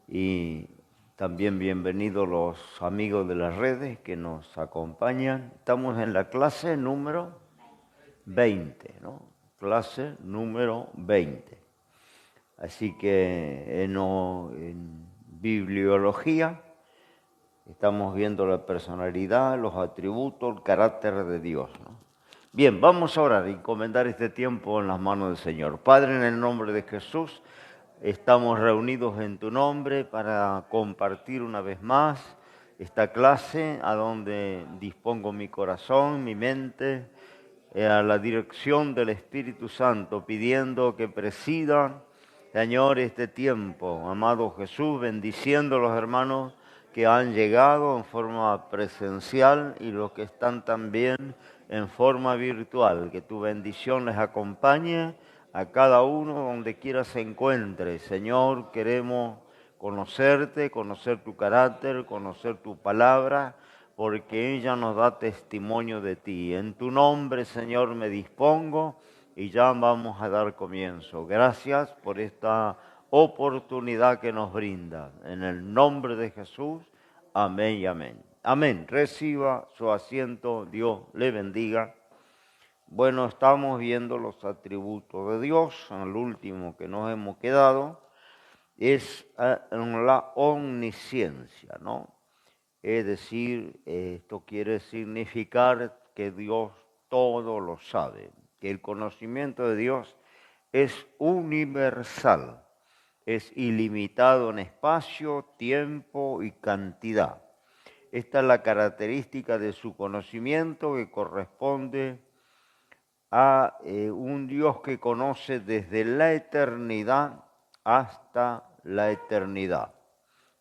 Y también bienvenidos los amigos de las redes que nos acompañan. Estamos en la clase número 20, ¿no? Clase número 20. Así que en bibliología estamos viendo la personalidad, los atributos, el carácter de Dios, ¿no? Bien, vamos a orar y encomendar este tiempo en las manos del Señor. Padre, en el nombre de Jesús, estamos reunidos en tu nombre para compartir una vez más esta clase a donde dispongo mi corazón, mi mente, a la dirección del Espíritu Santo, pidiendo que presida, Señor, este tiempo. Amado Jesús, bendiciendo a los hermanos que han llegado en forma presencial y los que están también en forma virtual. Que tu bendición les acompañe a cada uno donde quiera se encuentre. Señor, queremos conocerte, conocer tu carácter, conocer tu palabra, porque ella nos da testimonio de ti. En tu nombre, Señor, me dispongo y ya vamos a dar comienzo. Gracias por esta oportunidad que nos brinda. En el nombre de Jesús, amén y amén. Amén. Reciba su asiento, Dios le bendiga. Bueno, estamos viendo los atributos de Dios. El último que nos hemos quedado es en la omnisciencia, ¿no? Es decir, esto quiere significar que Dios todo lo sabe, que el conocimiento de Dios es universal, es ilimitado en espacio, tiempo y cantidad. Esta es la característica de su conocimiento que corresponde a un Dios que conoce desde la eternidad hasta la eternidad,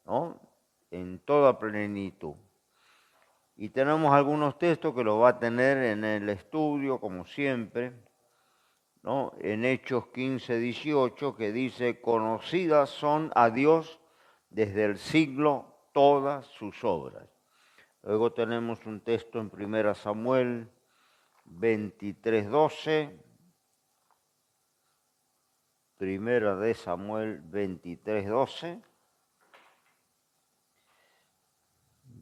¿no? En toda plenitud. Y tenemos algunos textos que los va a tener en el estudio, como siempre, ¿no? En Hechos 15, 18, que dice: conocidas son a Dios desde el siglo todas sus obras. Luego tenemos un texto en 1 Samuel 23, 12. Primera de Samuel 23, 12.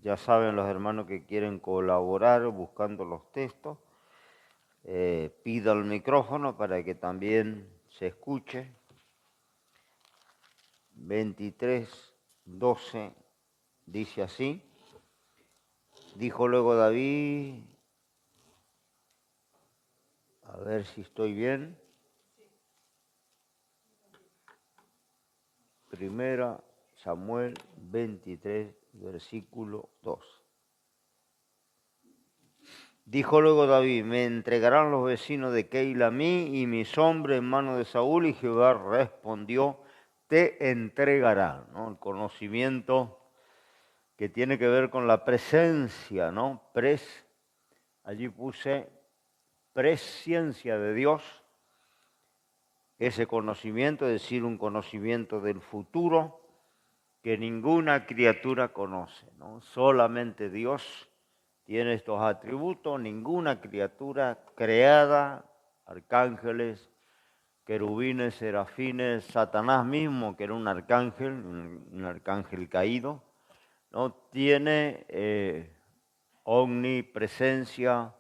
Ya saben los hermanos que quieren colaborar buscando los textos. Pida el micrófono para que también se escuche. 23, 12 dice así: dijo luego David, a ver si estoy bien, Primera Samuel 23, versículo 2. Dijo luego David: me entregarán los vecinos de Keila a mí y mis hombres en manos de Saúl. Y Jehová respondió: te entregarán, ¿no? El conocimiento que tiene que ver con la presencia, ¿no? Allí puse presciencia de Dios, ese conocimiento, es decir, un conocimiento del futuro que ninguna criatura conoce, ¿no? Solamente Dios tiene estos atributos, ninguna criatura creada, arcángeles, querubines, serafines, Satanás mismo, que era un arcángel caído, no tiene omnipresencia,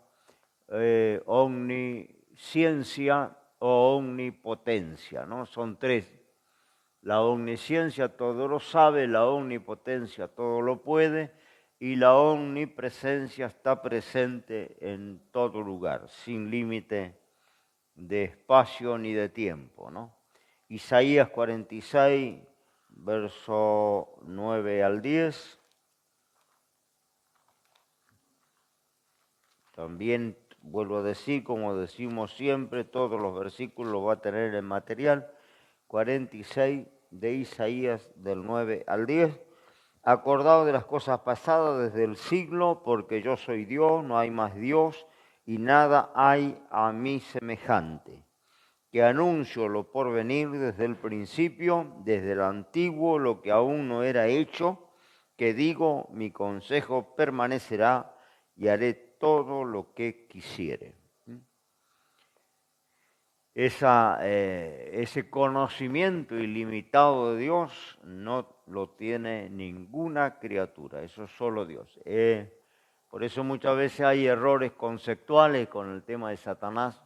omnisciencia o omnipotencia, ¿no? Son tres. La omnisciencia todo lo sabe, la omnipotencia todo lo puede y la omnipresencia está presente en todo lugar, sin límite de espacio ni de tiempo, ¿no? Isaías 46, verso 9 al 10. También vuelvo a decir, como decimos siempre, todos los versículos los va a tener en material. 46 de Isaías del 9 al 10. Acordado de las cosas pasadas desde el siglo, porque yo soy Dios, no hay más Dios, y nada hay a mí semejante. Que anuncio lo por venir desde el principio, desde el antiguo, lo que aún no era hecho, que digo, mi consejo permanecerá y haré todo lo que quisiere. ese conocimiento ilimitado de Dios no lo tiene ninguna criatura, eso es solo Dios. Por eso muchas veces hay errores conceptuales con el tema de Satanás.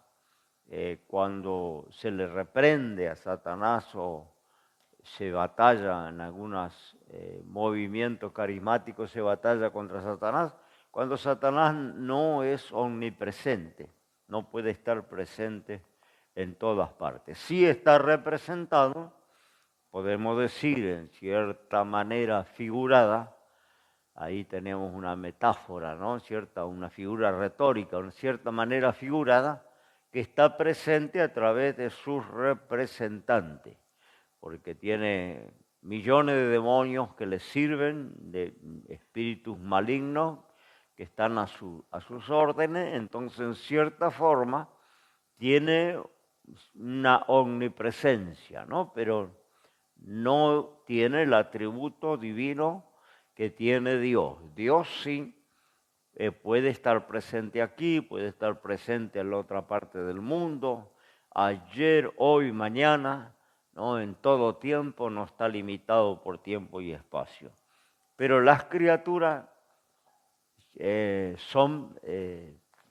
Cuando se le reprende a Satanás o se batalla en algunos movimientos carismáticos, se batalla contra Satanás, cuando Satanás no es omnipresente, no puede estar presente en todas partes. Sí está representado, podemos decir en cierta manera figurada, ahí tenemos una metáfora, ¿no? Una figura retórica, en cierta manera figurada, que está presente a través de sus representantes, porque tiene millones de demonios que le sirven, de espíritus malignos que están a sus órdenes, entonces en cierta forma tiene una omnipresencia, ¿no? Pero no tiene el atributo divino que tiene Dios. Dios sí puede estar presente aquí, puede estar presente en la otra parte del mundo, ayer, hoy, mañana, ¿no? En todo tiempo, no está limitado por tiempo y espacio. Pero las criaturas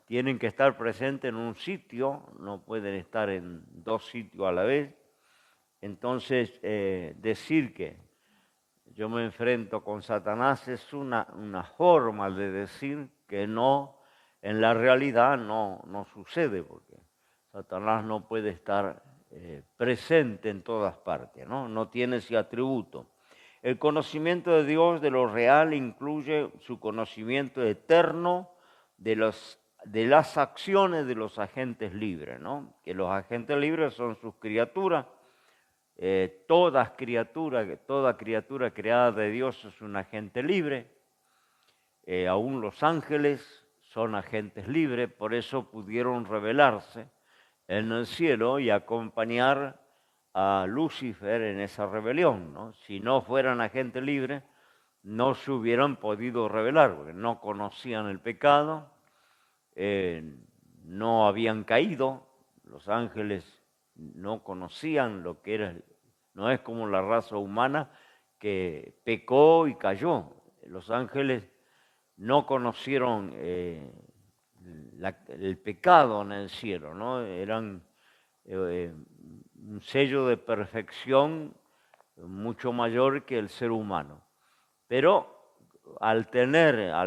tienen que estar presentes en un sitio, no pueden estar en dos sitios a la vez. Entonces, decir que yo me enfrento con Satanás es una forma de decir que no, en la realidad no sucede, porque Satanás no puede estar presente en todas partes, ¿no? No tiene ese atributo. El conocimiento de Dios, de lo real, incluye su conocimiento eterno de las acciones de los agentes libres, ¿no? Que los agentes libres son sus criaturas. Toda criatura creada de Dios es un agente libre. Aún los ángeles son agentes libres, por eso pudieron revelarse en el cielo y acompañar a Lucifer en esa rebelión, ¿no? Si no fueran agentes libres, no se hubieran podido revelar, porque no conocían el pecado, no habían caído, los ángeles no conocían lo que era, no es como la raza humana que pecó y cayó. Los ángeles no conocieron el pecado en el cielo, ¿no? Eran un sello de perfección mucho mayor que el ser humano. Pero al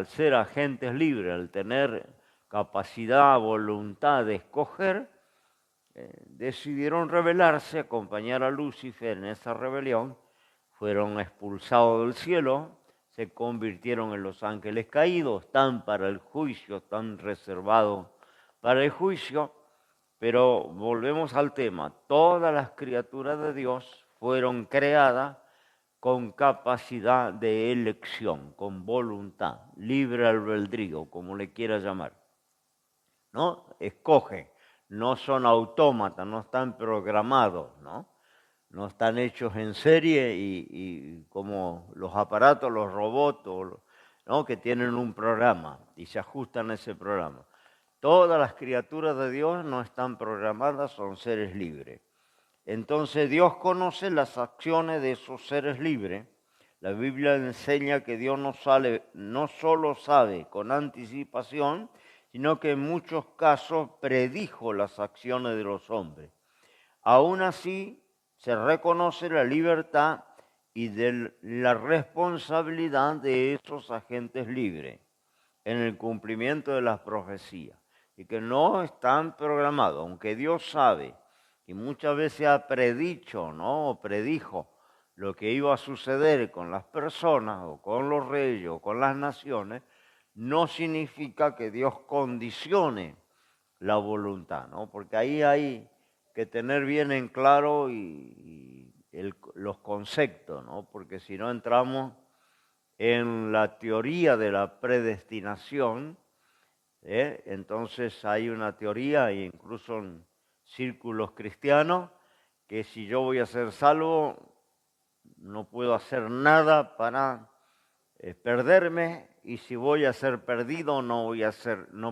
ser agentes libres, al tener capacidad, voluntad de escoger, decidieron rebelarse, acompañar a Lucifer en esa rebelión, fueron expulsados del cielo, se convirtieron en los ángeles caídos, están para el juicio, están reservados para el juicio, pero volvemos al tema, todas las criaturas de Dios fueron creadas con capacidad de elección, con voluntad, libre albedrío, como le quiera llamar, ¿no? Escoge, no son autómatas, no están programados, ¿no? No están hechos en serie y como los aparatos, los robots, ¿no? Que tienen un programa y se ajustan a ese programa. Todas las criaturas de Dios no están programadas, son seres libres. Entonces Dios conoce las acciones de esos seres libres. La Biblia enseña que Dios no solo sabe con anticipación, sino que en muchos casos predijo las acciones de los hombres. Aún así, se reconoce la libertad y la responsabilidad de esos agentes libres en el cumplimiento de las profecías, y que no están programados, aunque Dios sabe y muchas veces ha predicho, ¿no? O predijo lo que iba a suceder con las personas o con los reyes o con las naciones, no significa que Dios condicione la voluntad, ¿no? Porque ahí hay que tener bien en claro los conceptos, ¿no? Porque si no entramos en la teoría de la predestinación, entonces hay una teoría, incluso en círculos cristianos, que si yo voy a ser salvo, no puedo hacer nada para perderme, y si voy a ser perdido, no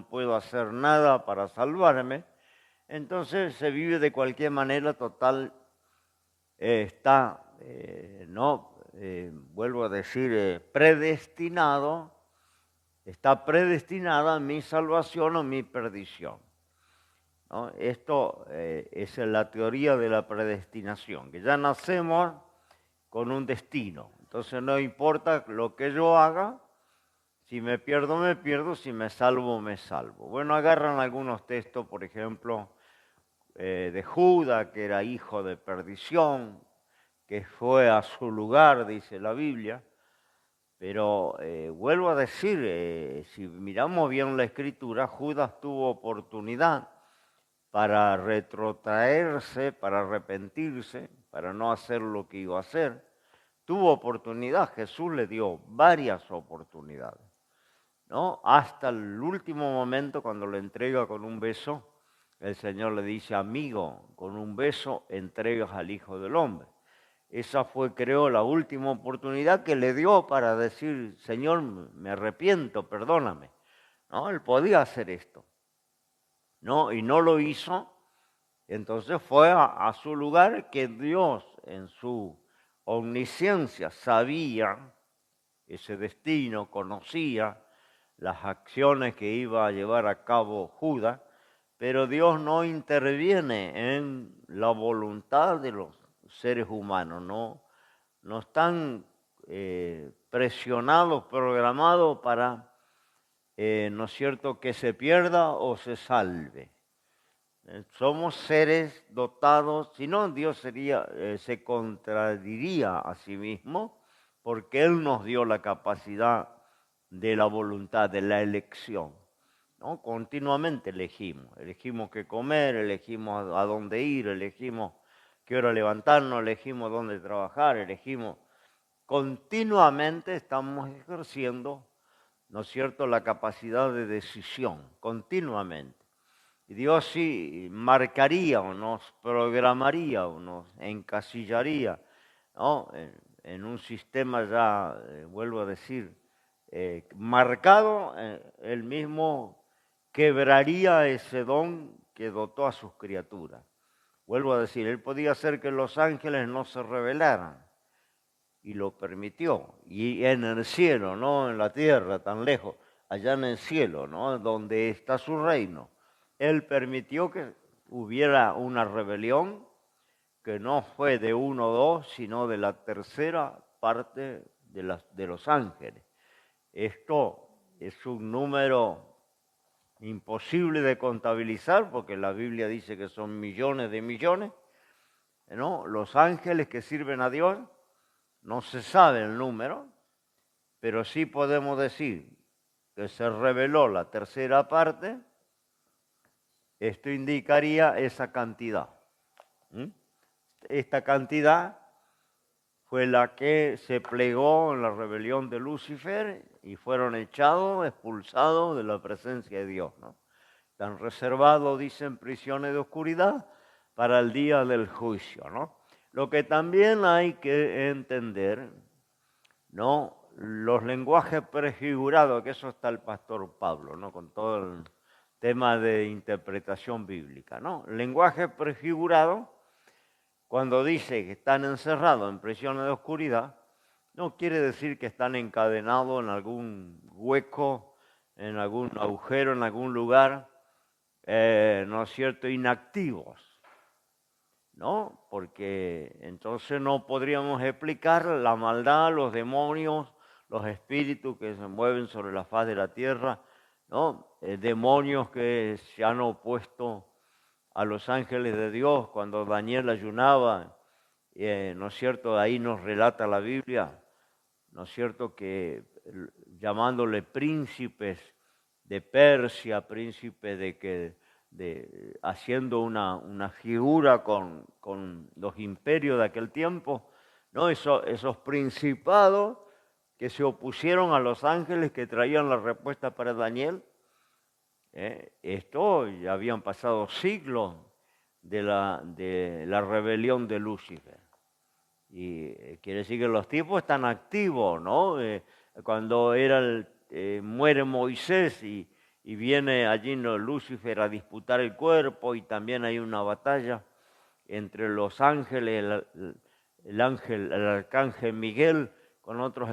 puedo hacer nada para salvarme. entonces se vive de cualquier manera, total, está, vuelvo a decir, predestinado, está predestinada mi salvación o mi perdición, ¿no? Esto es la teoría de la predestinación, que ya nacemos con un destino. Entonces no importa lo que yo haga, si me pierdo, si me salvo. Bueno, agarran algunos textos, por ejemplo, de Judas, que era hijo de perdición, que fue a su lugar, dice la Biblia. Pero vuelvo a decir, si miramos bien la Escritura, Judas tuvo oportunidad para retrotraerse, para arrepentirse, para no hacer lo que iba a hacer. Tuvo oportunidad, Jesús le dio varias oportunidades, ¿no? Hasta el último momento, cuando lo entrega con un beso, el Señor le dice: amigo, con un beso entregas al Hijo del Hombre. Esa fue, creo, la última oportunidad que le dio para decir: Señor, me arrepiento, perdóname. ¿No? Él podía hacer esto, ¿no? Y no lo hizo. Entonces fue a su lugar, que Dios en su omnisciencia sabía ese destino, conocía las acciones que iba a llevar a cabo Judas, pero Dios no interviene en la voluntad de los seres humanos, no están presionados, programados para, ¿no es cierto?, que se pierda o se salve. Somos seres dotados, si no Dios se contradiría a sí mismo, porque Él nos dio la capacidad de la voluntad, de la elección, ¿no? Continuamente elegimos qué comer, elegimos a dónde ir, elegimos qué hora levantarnos, elegimos dónde trabajar, continuamente estamos ejerciendo, ¿no es cierto?, la capacidad de decisión, continuamente. Y Dios sí marcaría o nos programaría o nos encasillaría, ¿no?, en un sistema ya, vuelvo a decir, marcado. Él mismo quebraría ese don que dotó a sus criaturas. Vuelvo a decir, Él podía hacer que los ángeles no se rebelaran, y lo permitió. Y en el cielo, no en la tierra tan lejos, allá en el cielo, ¿no?, donde está su reino, Él permitió que hubiera una rebelión que no fue de 1 o 2, sino de la tercera parte de los ángeles. Esto es un número imposible de contabilizar, porque la Biblia dice que son millones de millones, ¿no? Los ángeles que sirven a Dios, no se sabe el número, pero sí podemos decir que se reveló la tercera parte. Esto indicaría esa cantidad. Esta cantidad fue la que se plegó en la rebelión de Lucifer y fueron echados, expulsados de la presencia de Dios, ¿no? Están reservados, dicen, prisiones de oscuridad para el día del juicio, ¿no? Lo que también hay que entender, ¿no?, los lenguajes prefigurados, que eso está el pastor Pablo, ¿no?, con todo el tema de interpretación bíblica, ¿no? Lenguaje prefigurado, cuando dice que están encerrados en prisiones de oscuridad, no quiere decir que están encadenados en algún hueco, en algún agujero, en algún lugar, ¿no es cierto?, inactivos, ¿no? Porque entonces no podríamos explicar la maldad, los demonios, los espíritus que se mueven sobre la faz de la tierra, ¿no? Demonios que se han opuesto a los ángeles de Dios cuando Daniel ayunaba, ¿no es cierto? Ahí nos relata la Biblia, ¿no es cierto?, que llamándole príncipes de Persia, príncipes haciendo una figura con los imperios de aquel tiempo, ¿no? Esos principados que se opusieron a los ángeles que traían la respuesta para Daniel. Esto ya habían pasado siglos de la rebelión de Lucifer. Y quiere decir que los tipos están activos, ¿no? Cuando muere Moisés y y viene allí Lucifer a disputar el cuerpo, y también hay una batalla entre los ángeles, el arcángel Miguel con otros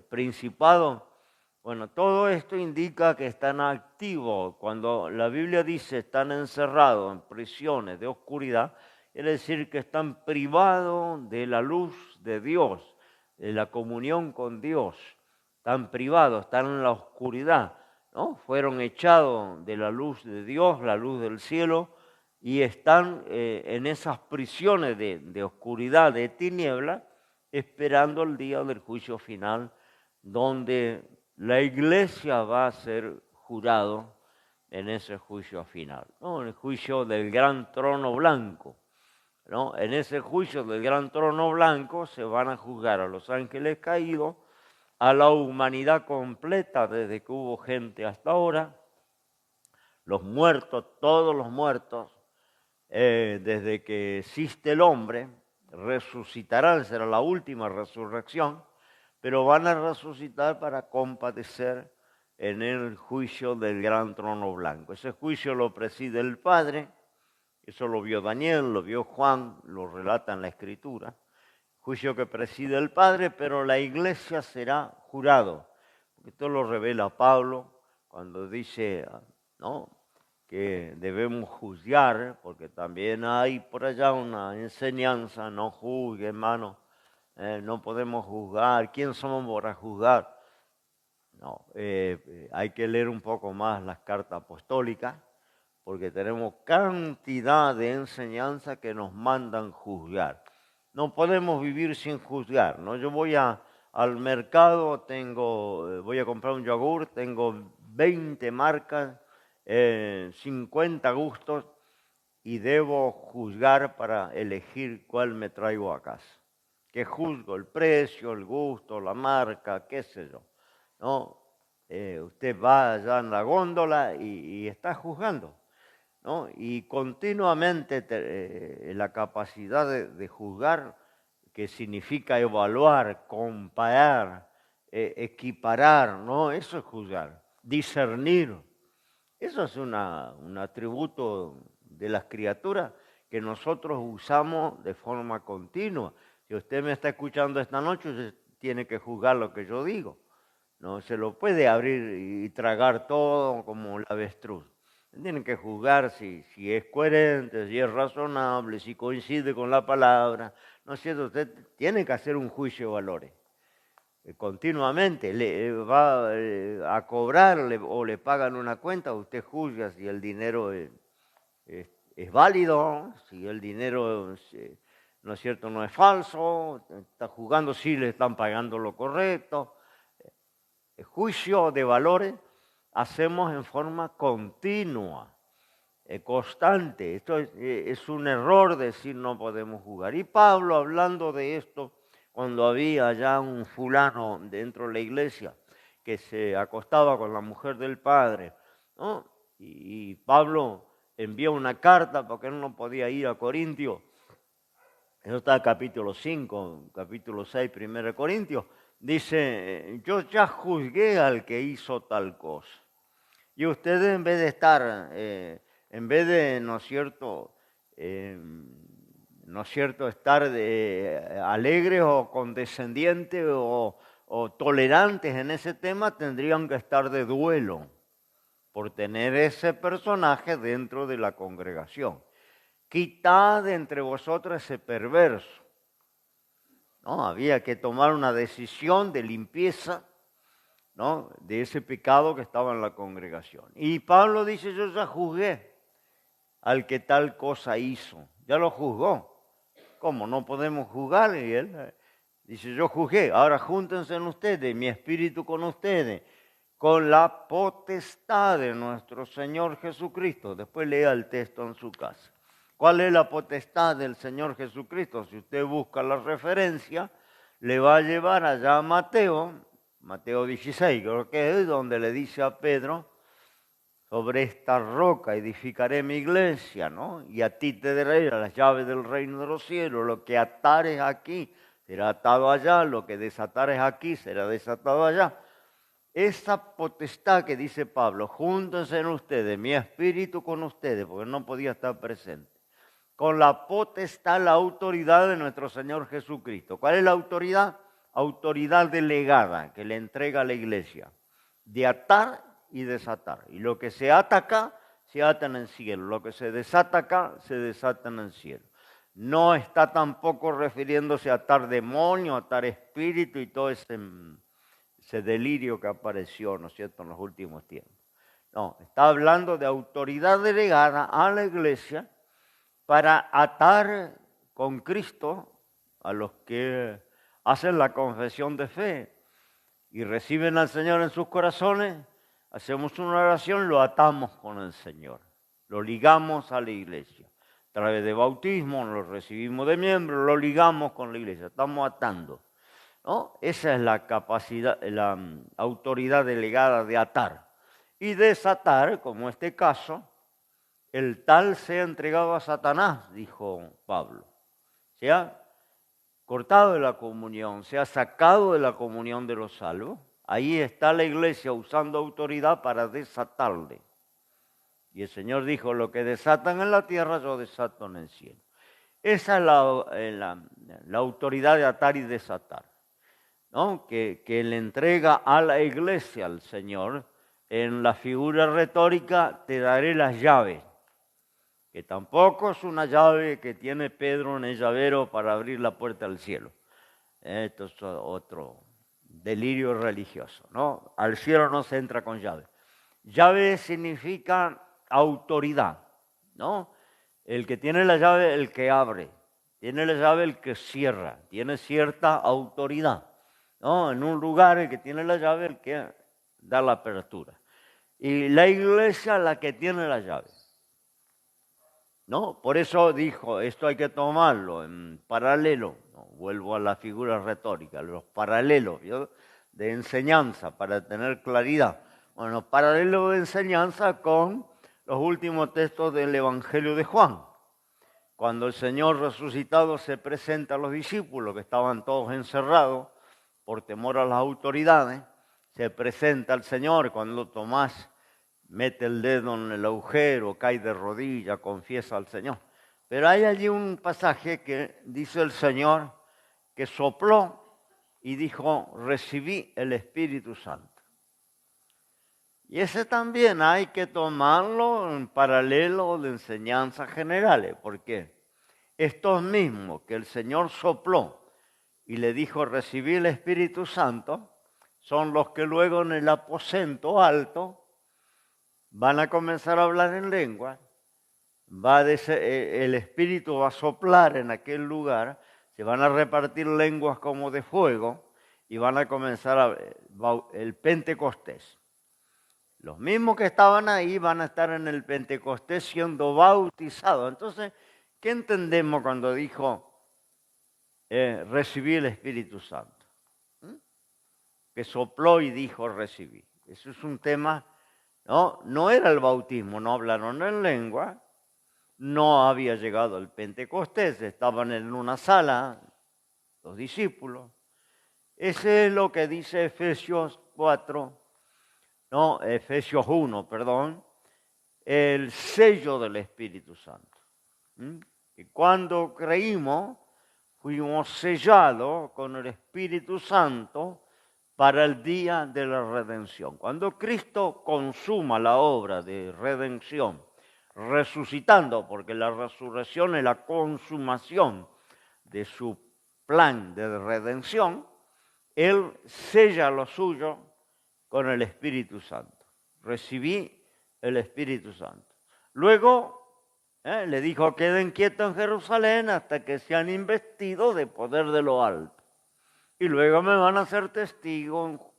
principados. Bueno, todo esto indica que están activos. Cuando la Biblia dice están encerrados en prisiones de oscuridad, quiere decir que están privados de la luz de Dios, de la comunión con Dios. Están privados, están en la oscuridad, ¿no? Fueron echados de la luz de Dios, la luz del cielo, y están en esas prisiones de oscuridad, de tiniebla, esperando el día del juicio final, donde la iglesia va a ser jurado en ese juicio final, ¿no? En el juicio del gran trono blanco, ¿no? En ese juicio del gran trono blanco se van a juzgar a los ángeles caídos, a la humanidad completa desde que hubo gente hasta ahora, los muertos, todos los muertos, desde que existe el hombre, resucitarán, será la última resurrección, pero van a resucitar para compadecer en el juicio del gran trono blanco. Ese juicio lo preside el Padre, eso lo vio Daniel, lo vio Juan, lo relata en la Escritura. Juicio que preside el Padre, pero la iglesia será jurado. Esto lo revela Pablo cuando dice, ¿no?, que debemos juzgar, porque también hay por allá una enseñanza: no juzgue, hermano, no podemos juzgar, ¿quién somos para juzgar? No, hay que leer un poco más las cartas apostólicas, porque tenemos cantidad de enseñanzas que nos mandan juzgar. No podemos vivir sin juzgar, ¿no? Yo voy al mercado, voy a comprar un yogur, tengo 20 marcas, 50 gustos, y debo juzgar para elegir cuál me traigo a casa. ¿Qué juzgo? El precio, el gusto, la marca, qué sé yo, ¿no? Usted va allá en la góndola y está juzgando, ¿no? Y continuamente la capacidad de juzgar, que significa evaluar, comparar, equiparar, ¿no? Eso es juzgar, discernir. Eso es un atributo de las criaturas que nosotros usamos de forma continua. Si usted me está escuchando esta noche, usted tiene que juzgar lo que yo digo. No se lo puede abrir y tragar todo como el avestruz. Tienen que juzgar si es coherente, si es razonable, si coincide con la palabra. ¿No es cierto? Usted tiene que hacer un juicio de valores. Continuamente le va a cobrarle o le pagan una cuenta, usted juzga si el dinero es válido, si el dinero no es cierto, no es falso, está juzgando si le están pagando lo correcto. El juicio de valores hacemos en forma continua, constante. Esto es un error decir no podemos juzgar. Y Pablo, hablando de esto, cuando había ya un fulano dentro de la iglesia que se acostaba con la mujer del padre, ¿no? Y Pablo envió una carta porque él no podía ir a Corintios. Eso está en capítulo 5, capítulo 6, 1 Corintios. Dice, yo ya juzgué al que hizo tal cosa. Y ustedes, en vez de estar, en vez de, ¿no es cierto?, estar alegres o condescendientes o tolerantes en ese tema, tendrían que estar de duelo por tener ese personaje dentro de la congregación. Quitad de entre vosotros ese perverso. No, había que tomar una decisión de limpieza, ¿no?, de ese pecado que estaba en la congregación. Y Pablo dice, yo ya juzgué al que tal cosa hizo. Ya lo juzgó. ¿Cómo? No podemos juzgar. Y él dice, yo juzgué. Ahora júntense ustedes, mi espíritu con ustedes, con la potestad de nuestro Señor Jesucristo. Después lea el texto en su casa. ¿Cuál es la potestad del Señor Jesucristo? Si usted busca la referencia, le va a llevar allá a Mateo 16, creo que es donde le dice a Pedro, sobre esta roca edificaré mi iglesia, ¿no? Y a ti te daré las llaves del reino de los cielos. Lo que atares aquí será atado allá, lo que desatares aquí será desatado allá. esa potestad que dice Pablo, júntense en ustedes, mi espíritu con ustedes, porque no podía estar presente, con la potestad, la autoridad de nuestro Señor Jesucristo. ¿Cuál es la autoridad? Autoridad delegada que le entrega a la iglesia, de atar y desatar. Y lo que se ata acá, se ata en el cielo. Lo que se desata acá, se desata en el cielo. No está tampoco refiriéndose a atar demonio, atar espíritu y todo ese delirio que apareció, ¿no es cierto?, en los últimos tiempos. No, está hablando de autoridad delegada a la iglesia para atar con Cristo a los que hacen la confesión de fe y reciben al Señor en sus corazones. Hacemos una oración, lo atamos con el Señor, lo ligamos a la iglesia. A través de bautismo lo recibimos de miembro, lo ligamos con la iglesia, estamos atando, ¿no? Esa es la capacidad, la autoridad delegada de atar. Y desatar, como este caso, el tal sea entregado a Satanás, dijo Pablo. Se ha cortado de la comunión, se ha sacado de la comunión de los salvos. Ahí está la iglesia usando autoridad para desatarle. Y el Señor dijo, lo que desatan en la tierra, yo desato en el cielo. Esa es la autoridad de atar y desatar, ¿no? Que le entrega a la iglesia al Señor. En la figura retórica, te daré las llaves, que tampoco es una llave que tiene Pedro en el llavero para abrir la puerta al cielo. Esto es otro delirio religioso, ¿no? Al cielo no se entra con llave. Llave significa autoridad, ¿no? El que tiene la llave, el que abre. Tiene la llave, el que cierra. Tiene cierta autoridad, ¿no? En un lugar, el que tiene la llave, el que da la apertura. Y la iglesia, la que tiene la llave, ¿no? Por eso dijo, esto hay que tomarlo en paralelo. ¿No? Vuelvo a la figura retórica, los paralelos, ¿no?, de enseñanza para tener claridad. Bueno, paralelo de enseñanza con los últimos textos del Evangelio de Juan. Cuando el Señor resucitado se presenta a los discípulos, que estaban todos encerrados por temor a las autoridades, se presenta al Señor. Cuando Tomás mete el dedo en el agujero, cae de rodillas, confiesa al Señor. Pero hay allí un pasaje que dice el Señor que sopló y dijo, recibí el Espíritu Santo. Y ese también hay que tomarlo en paralelo de enseñanzas generales, porque estos mismos que el Señor sopló y le dijo, recibí el Espíritu Santo, son los que luego en el aposento alto van a comenzar a hablar en lengua, el Espíritu va a soplar en aquel lugar, se van a repartir lenguas como de fuego y van a comenzar el Pentecostés. Los mismos que estaban ahí van a estar en el Pentecostés siendo bautizados. Entonces, ¿qué entendemos cuando dijo recibí el Espíritu Santo? Que sopló y dijo recibí. Eso es un tema. No era el bautismo, no hablaron en lengua, no había llegado el Pentecostés, estaban en una sala los discípulos. Ese es lo que dice Efesios 1, el sello del Espíritu Santo. Y cuando creímos, fuimos sellados con el Espíritu Santo para el día de la redención. Cuando Cristo consuma la obra de redención, resucitando, porque la resurrección es la consumación de su plan de redención, Él sella lo suyo con el Espíritu Santo. Recibí el Espíritu Santo. Luego le dijo, queden quietos en Jerusalén hasta que sean investidos de poder de lo alto. Y luego me van a hacer testigo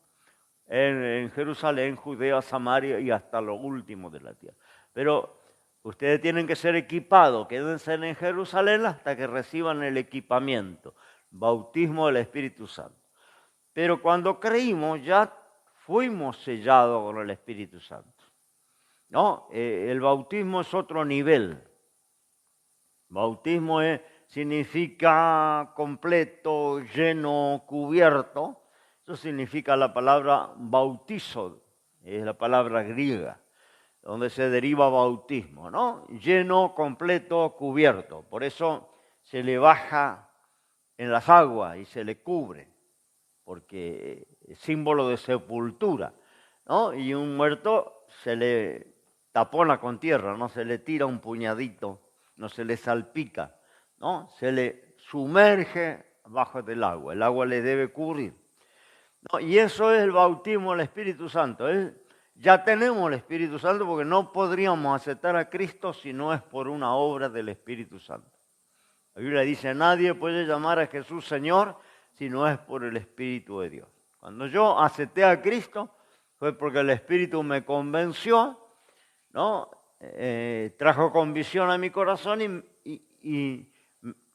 en Jerusalén, Judea, Samaria y hasta lo último de la tierra. Pero ustedes tienen que ser equipados, quédense en Jerusalén hasta que reciban el equipamiento, bautismo del Espíritu Santo. Pero cuando creímos ya fuimos sellados con el Espíritu Santo. No, el bautismo es otro nivel. Bautismo significa completo, lleno, cubierto, Eso significa la palabra bautizo, es la palabra griega, donde se deriva bautismo, ¿no? Lleno, completo, cubierto. Por eso se le baja en las aguas y se le cubre, porque es símbolo de sepultura, ¿no? Y un muerto se le tapona con tierra, no se le tira un puñadito, no se le salpica, ¿no? Se le sumerge bajo del agua, el agua le debe cubrir. ¿No? Y eso es el bautismo del Espíritu Santo. Ya tenemos el Espíritu Santo porque no podríamos aceptar a Cristo si no es por una obra del Espíritu Santo. La Biblia dice, nadie puede llamar a Jesús Señor si no es por el Espíritu de Dios. Cuando yo acepté a Cristo fue porque el Espíritu me convenció, ¿no? Trajo convicción a mi corazón y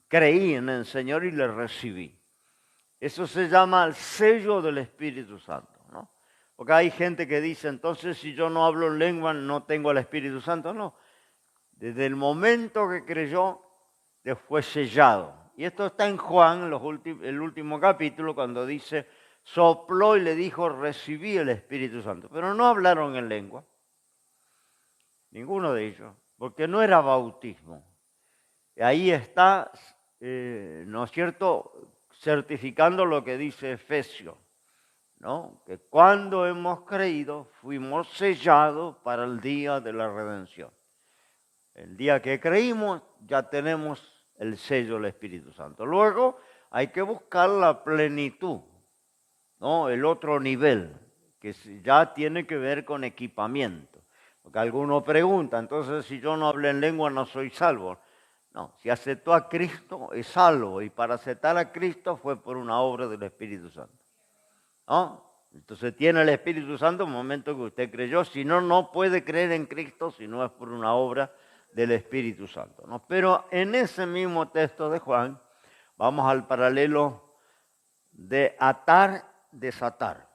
creí en el Señor y le recibí. Eso se llama el sello del Espíritu Santo, ¿no? Porque hay gente que dice, entonces si yo no hablo en lengua no tengo el Espíritu Santo. No, desde el momento que creyó, fue sellado. Y esto está en Juan, el último capítulo, cuando dice, sopló y le dijo, recibí el Espíritu Santo. Pero no hablaron en lengua, ninguno de ellos, porque no era bautismo. Y ahí está, ¿no es cierto?, certificando lo que dice Efesios, ¿no? Que cuando hemos creído fuimos sellados para el día de la redención. El día que creímos ya tenemos el sello del Espíritu Santo. Luego hay que buscar la plenitud, ¿no? El otro nivel, que ya tiene que ver con equipamiento. Porque alguno pregunta, entonces si yo no hablo en lengua no soy salvo. No, si aceptó a Cristo es salvo, y para aceptar a Cristo fue por una obra del Espíritu Santo, ¿no? Entonces tiene el Espíritu Santo en el momento que usted creyó, si no, no puede creer en Cristo si no es por una obra del Espíritu Santo, ¿no? Pero en ese mismo texto de Juan, vamos al paralelo de atar, desatar,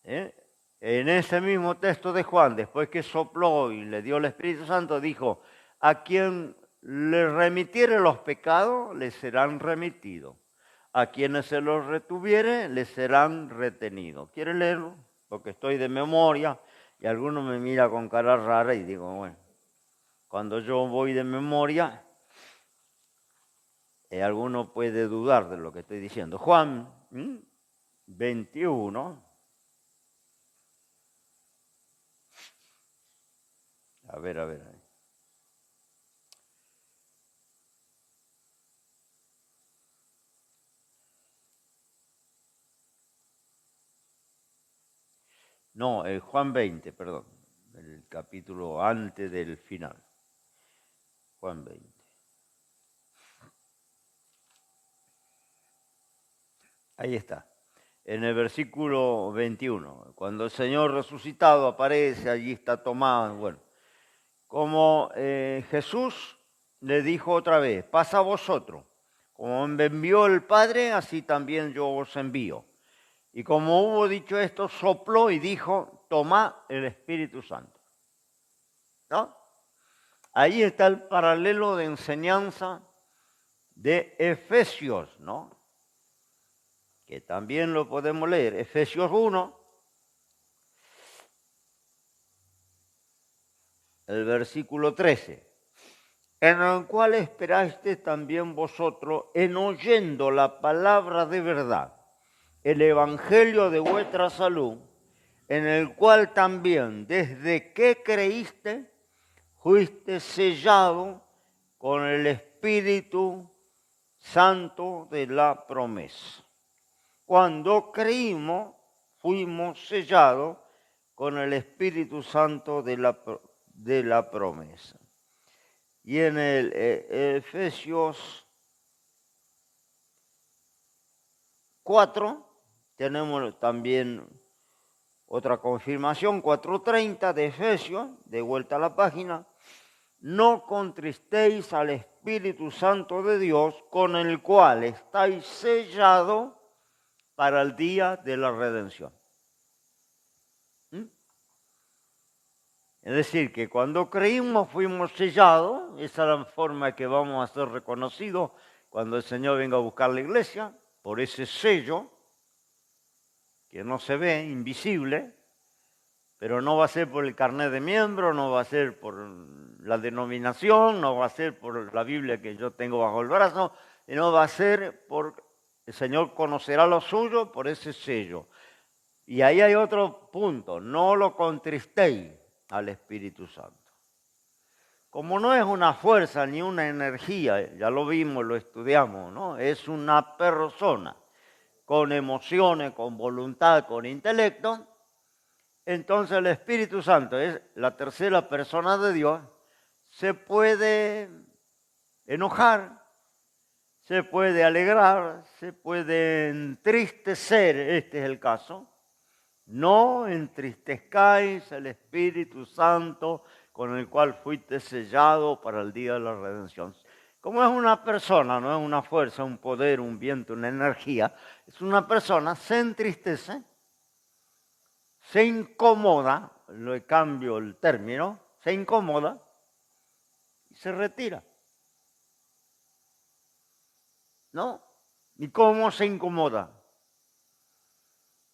¿eh? En ese mismo texto de Juan, después que sopló y le dio el Espíritu Santo, dijo, a quien le remitiere los pecados, les serán remitidos. A quienes se los retuviere, les serán retenidos. ¿Quiere leerlo? Porque estoy de memoria y alguno me mira con cara rara y digo, bueno, cuando yo voy de memoria, alguno puede dudar de lo que estoy diciendo. Juan 21. A ver. No, Juan 20, perdón. El capítulo antes del final. Juan 20. Ahí está. En el versículo 21. Cuando el Señor resucitado aparece, allí está Tomás. Bueno, como Jesús le dijo otra vez, pasa a vosotros. Como me envió el Padre, así también yo os envío. Y como hubo dicho esto, sopló y dijo, tomad el Espíritu Santo. ¿No? Ahí está el paralelo de enseñanza de Efesios, ¿no? Que también lo podemos leer. Efesios 1, el versículo 13. En el cual esperaste también vosotros en oyendo la palabra de verdad, el evangelio de vuestra salud, en el cual también desde que creíste, fuiste sellado con el Espíritu Santo de la promesa. Cuando creímos, fuimos sellados con el Espíritu Santo de la promesa. Y en el Efesios 4 tenemos también otra confirmación, 4:30 de Efesios, de vuelta a la página. No contristéis al Espíritu Santo de Dios, con el cual estáis sellados para el día de la redención. Es decir, que cuando creímos fuimos sellados, esa es la forma que vamos a ser reconocidos cuando el Señor venga a buscar la iglesia, por ese sello que no se ve, invisible, pero no va a ser por el carnet de miembro, no va a ser por la denominación, no va a ser por la Biblia que yo tengo bajo el brazo, sino va a ser por el Señor conocerá lo suyo por ese sello. Y ahí hay otro punto, no lo contristéis al Espíritu Santo. Como no es una fuerza ni una energía, ya lo vimos, lo estudiamos, ¿no? Es una persona con emociones, con voluntad, con intelecto. Entonces el Espíritu Santo es la tercera persona de Dios, se puede enojar, se puede alegrar, se puede entristecer, este es el caso. No entristezcáis el Espíritu Santo con el cual fuiste sellado para el día de la redención. Como es una persona, no es una fuerza, un poder, un viento, una energía, es una persona, se entristece, se incomoda, le cambio el término, se incomoda y se retira. ¿No? ¿Y cómo se incomoda?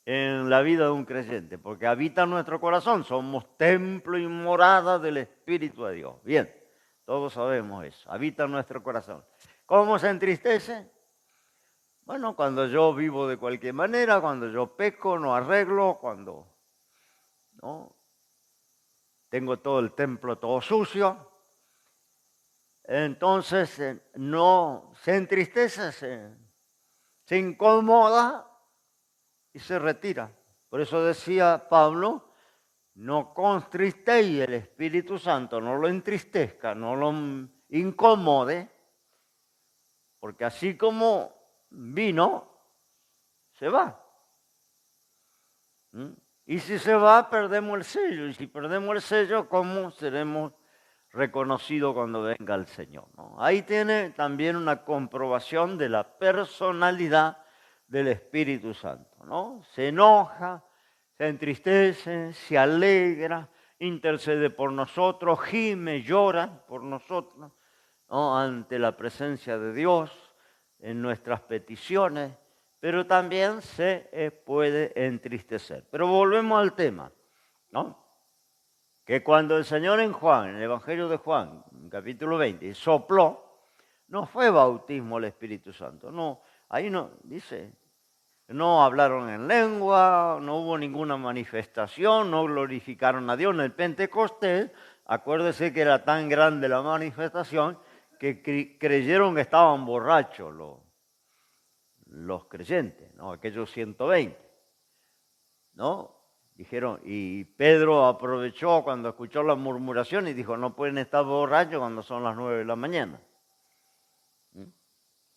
En la vida de un creyente, porque habita en nuestro corazón, somos templo y morada del Espíritu de Dios. Bien, todos sabemos eso, habita en nuestro corazón. ¿Cómo se entristece? Bueno, cuando yo vivo de cualquier manera, cuando yo peco, no arreglo, cuando ¿no? Tengo todo el templo todo sucio, entonces no se entristece, se incomoda y se retira. Por eso decía Pablo, no contristéis el Espíritu Santo, no lo entristezca, no lo incomode, porque así como vino, se va. Y si se va, perdemos el sello. Y si perdemos el sello, ¿cómo seremos reconocidos cuando venga el Señor? ¿No? Ahí tiene también una comprobación de la personalidad del Espíritu Santo, ¿no? Se enoja, se entristece, se alegra, intercede por nosotros, gime, llora por nosotros, ¿no? Ante la presencia de Dios en nuestras peticiones, pero también se puede entristecer. Pero volvemos al tema, ¿no? Que cuando el Señor en Juan, en el Evangelio de Juan, en capítulo 20, sopló, no fue bautismo el Espíritu Santo, no, ahí no, dice, no hablaron en lengua, no hubo ninguna manifestación, no glorificaron a Dios en el Pentecostés. Acuérdese que era tan grande la manifestación que creyeron que estaban borrachos los creyentes, ¿no? Aquellos 120, ¿no? Dijeron, y Pedro aprovechó cuando escuchó la murmuración y dijo, no pueden estar borrachos cuando son las 9 de la mañana.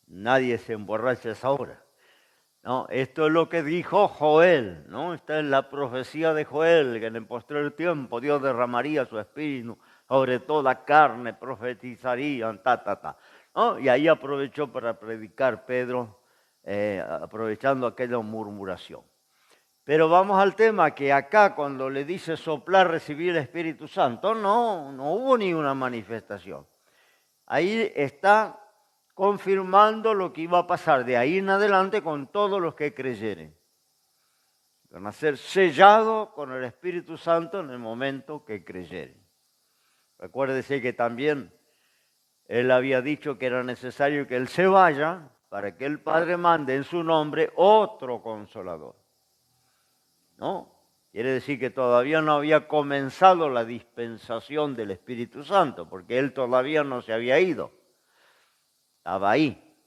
Nadie se emborracha a esa hora. No, esto es lo que dijo Joel, ¿no? Esta es la profecía de Joel, que en el postrer tiempo Dios derramaría su espíritu sobre toda carne, profetizarían, ¿no? Y ahí aprovechó para predicar Pedro, aprovechando aquella murmuración. Pero vamos al tema que acá cuando le dice soplar, recibir el Espíritu Santo, no hubo ni una manifestación. Ahí está confirmando lo que iba a pasar de ahí en adelante con todos los que creyeren. Van a ser sellados con el Espíritu Santo en el momento que creyeren. Recuérdese que también él había dicho que era necesario que él se vaya para que el Padre mande en su nombre otro consolador. ¿No? Quiere decir que todavía no había comenzado la dispensación del Espíritu Santo, porque él todavía no se había ido. Estaba ahí.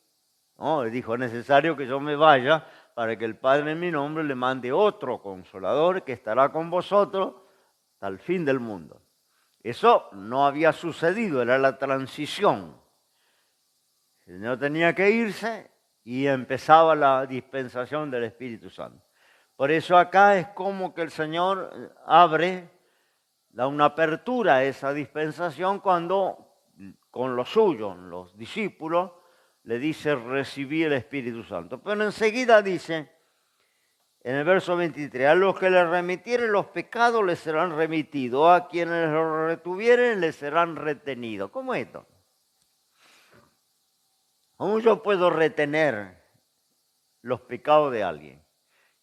¿No? Él dijo, es necesario que yo me vaya para que el Padre en mi nombre le mande otro consolador que estará con vosotros hasta el fin del mundo. Eso no había sucedido, era la transición. El Señor tenía que irse y empezaba la dispensación del Espíritu Santo. Por eso acá es como que el Señor abre, da una apertura a esa dispensación cuando con los suyos, los discípulos, le dice recibir el Espíritu Santo. Pero enseguida dice, en el verso 23, a los que les remitieren los pecados les serán remitidos, a quienes los retuvieren les serán retenidos. ¿Cómo es esto? ¿Cómo yo puedo retener los pecados de alguien?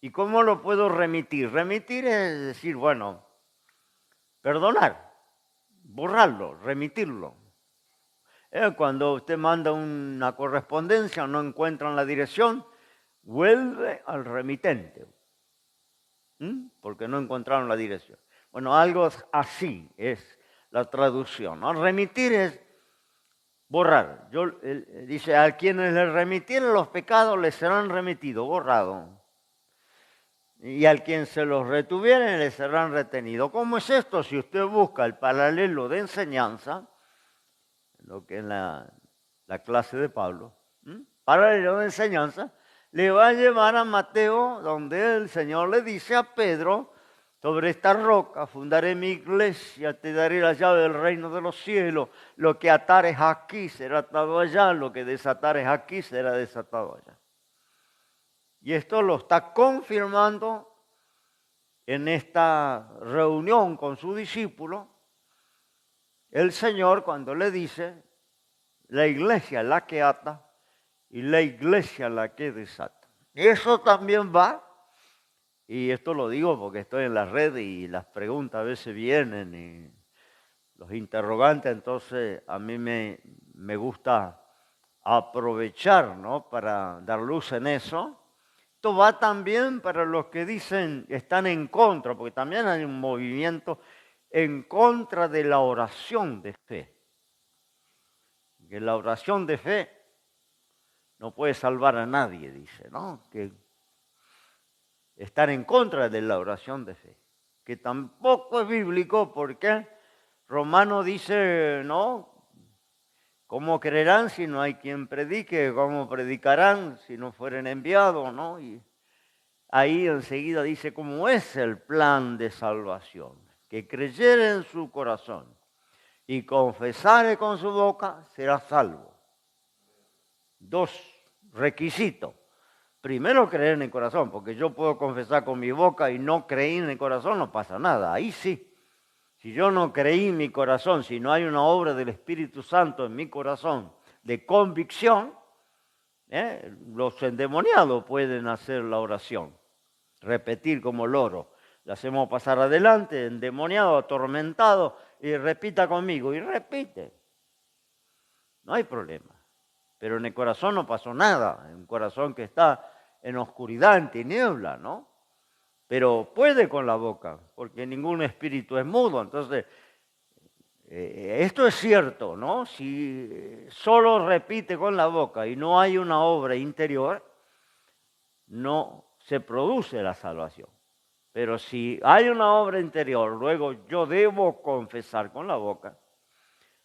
¿Y cómo lo puedo remitir? Remitir es decir, bueno, perdonar, borrarlo, remitirlo. Cuando usted manda una correspondencia, no encuentran la dirección, vuelve al remitente, porque no encontraron la dirección. Bueno, algo así es la traducción, ¿no? Remitir es borrar. Dice, a quienes les remitieren los pecados les serán remitidos, borrado. Y al quien se los retuvieren les serán retenidos. ¿Cómo es esto? Si usted busca el paralelo de enseñanza, lo que es la clase de Pablo, paralelo de enseñanza, le va a llevar a Mateo, donde el Señor le dice a Pedro, sobre esta roca fundaré mi iglesia, te daré la llave del reino de los cielos, lo que atares aquí será atado allá, lo que desatares aquí será desatado allá. Y esto lo está confirmando en esta reunión con su discípulo, el Señor cuando le dice, la iglesia la que ata y la iglesia la que desata. Y eso también va, y esto lo digo porque estoy en la red y las preguntas a veces vienen y los interrogantes, entonces a mí me gusta aprovechar, ¿no?, para dar luz en eso. Esto va también para los que dicen están en contra, porque también hay un movimiento en contra de la oración de fe. Que la oración de fe no puede salvar a nadie, dice, ¿no? Que están en contra de la oración de fe, que tampoco es bíblico porque Romano dice, ¿no? ¿Cómo creerán si no hay quien predique? ¿Cómo predicarán si no fueren enviados? ¿No? Y ahí enseguida dice cómo es el plan de salvación. Que creyere en su corazón y confesare con su boca, será salvo. 2 requisitos. Primero, creer en el corazón, porque yo puedo confesar con mi boca y no creí en el corazón, no pasa nada. Ahí sí. Si yo no creí en mi corazón, si no hay una obra del Espíritu Santo en mi corazón de convicción, los endemoniados pueden hacer la oración, repetir como loro. Le hacemos pasar adelante, endemoniado, atormentado, y repita conmigo, y repite. No hay problema. Pero en el corazón no pasó nada, en un corazón que está en oscuridad, en tiniebla, ¿no? Pero puede con la boca, porque ningún espíritu es mudo. Entonces, esto es cierto, ¿no? Si solo repite con la boca y no hay una obra interior, no se produce la salvación. Pero si hay una obra interior, luego yo debo confesar con la boca,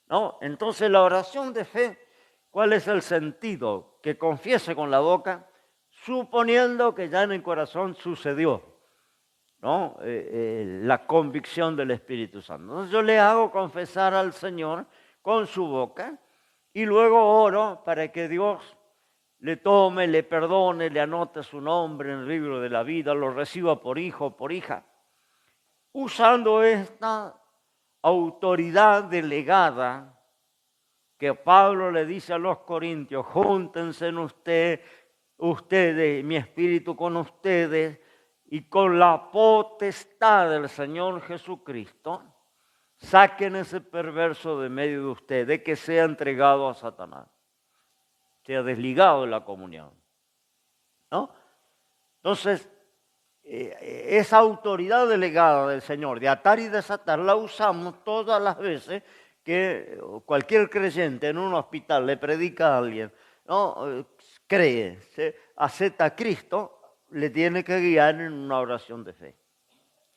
¿no? Entonces la oración de fe, ¿cuál es el sentido? Que confiese con la boca, suponiendo que ya en el corazón sucedió, ¿no? La convicción del Espíritu Santo. Entonces yo le hago confesar al Señor con su boca y luego oro para que Dios le tome, le perdone, le anote su nombre en el libro de la vida, lo reciba por hijo, por hija, usando esta autoridad delegada que Pablo le dice a los corintios, júntense en ustedes, mi espíritu con ustedes, y con la potestad del Señor Jesucristo, saquen ese perverso de medio de ustedes que sea entregado a Satanás, sea desligado de la comunión, ¿no? Entonces, esa autoridad delegada del Señor de atar y desatar la usamos todas las veces que cualquier creyente en un hospital le predica a alguien, ¿no? Cree, acepta a Cristo, le tiene que guiar en una oración de fe.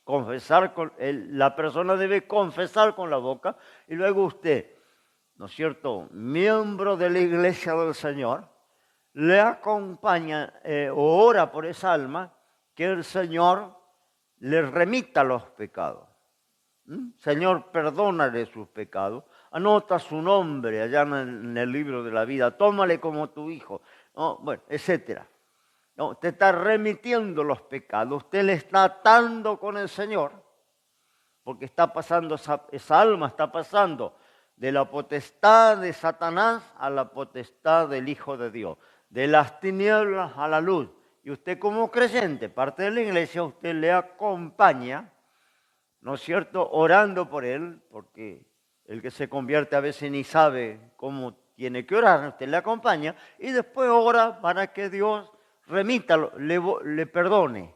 Confesar la persona debe confesar con la boca y luego usted, ¿no es cierto?, miembro de la iglesia del Señor, le acompaña o ora por esa alma que el Señor le remita los pecados. Señor, perdónale sus pecados, anota su nombre allá en el libro de la vida, tómale como tu hijo, ¿no? Bueno, etcétera. No, usted está remitiendo los pecados, usted le está atando con el Señor, porque está pasando, esa alma está pasando de la potestad de Satanás a la potestad del Hijo de Dios, de las tinieblas a la luz, Y usted como creyente, parte de la iglesia, usted le acompaña, ¿no es cierto?, orando por él, porque el que se convierte a veces ni sabe cómo tiene que orar, usted le acompaña y después ora para que Dios le perdone,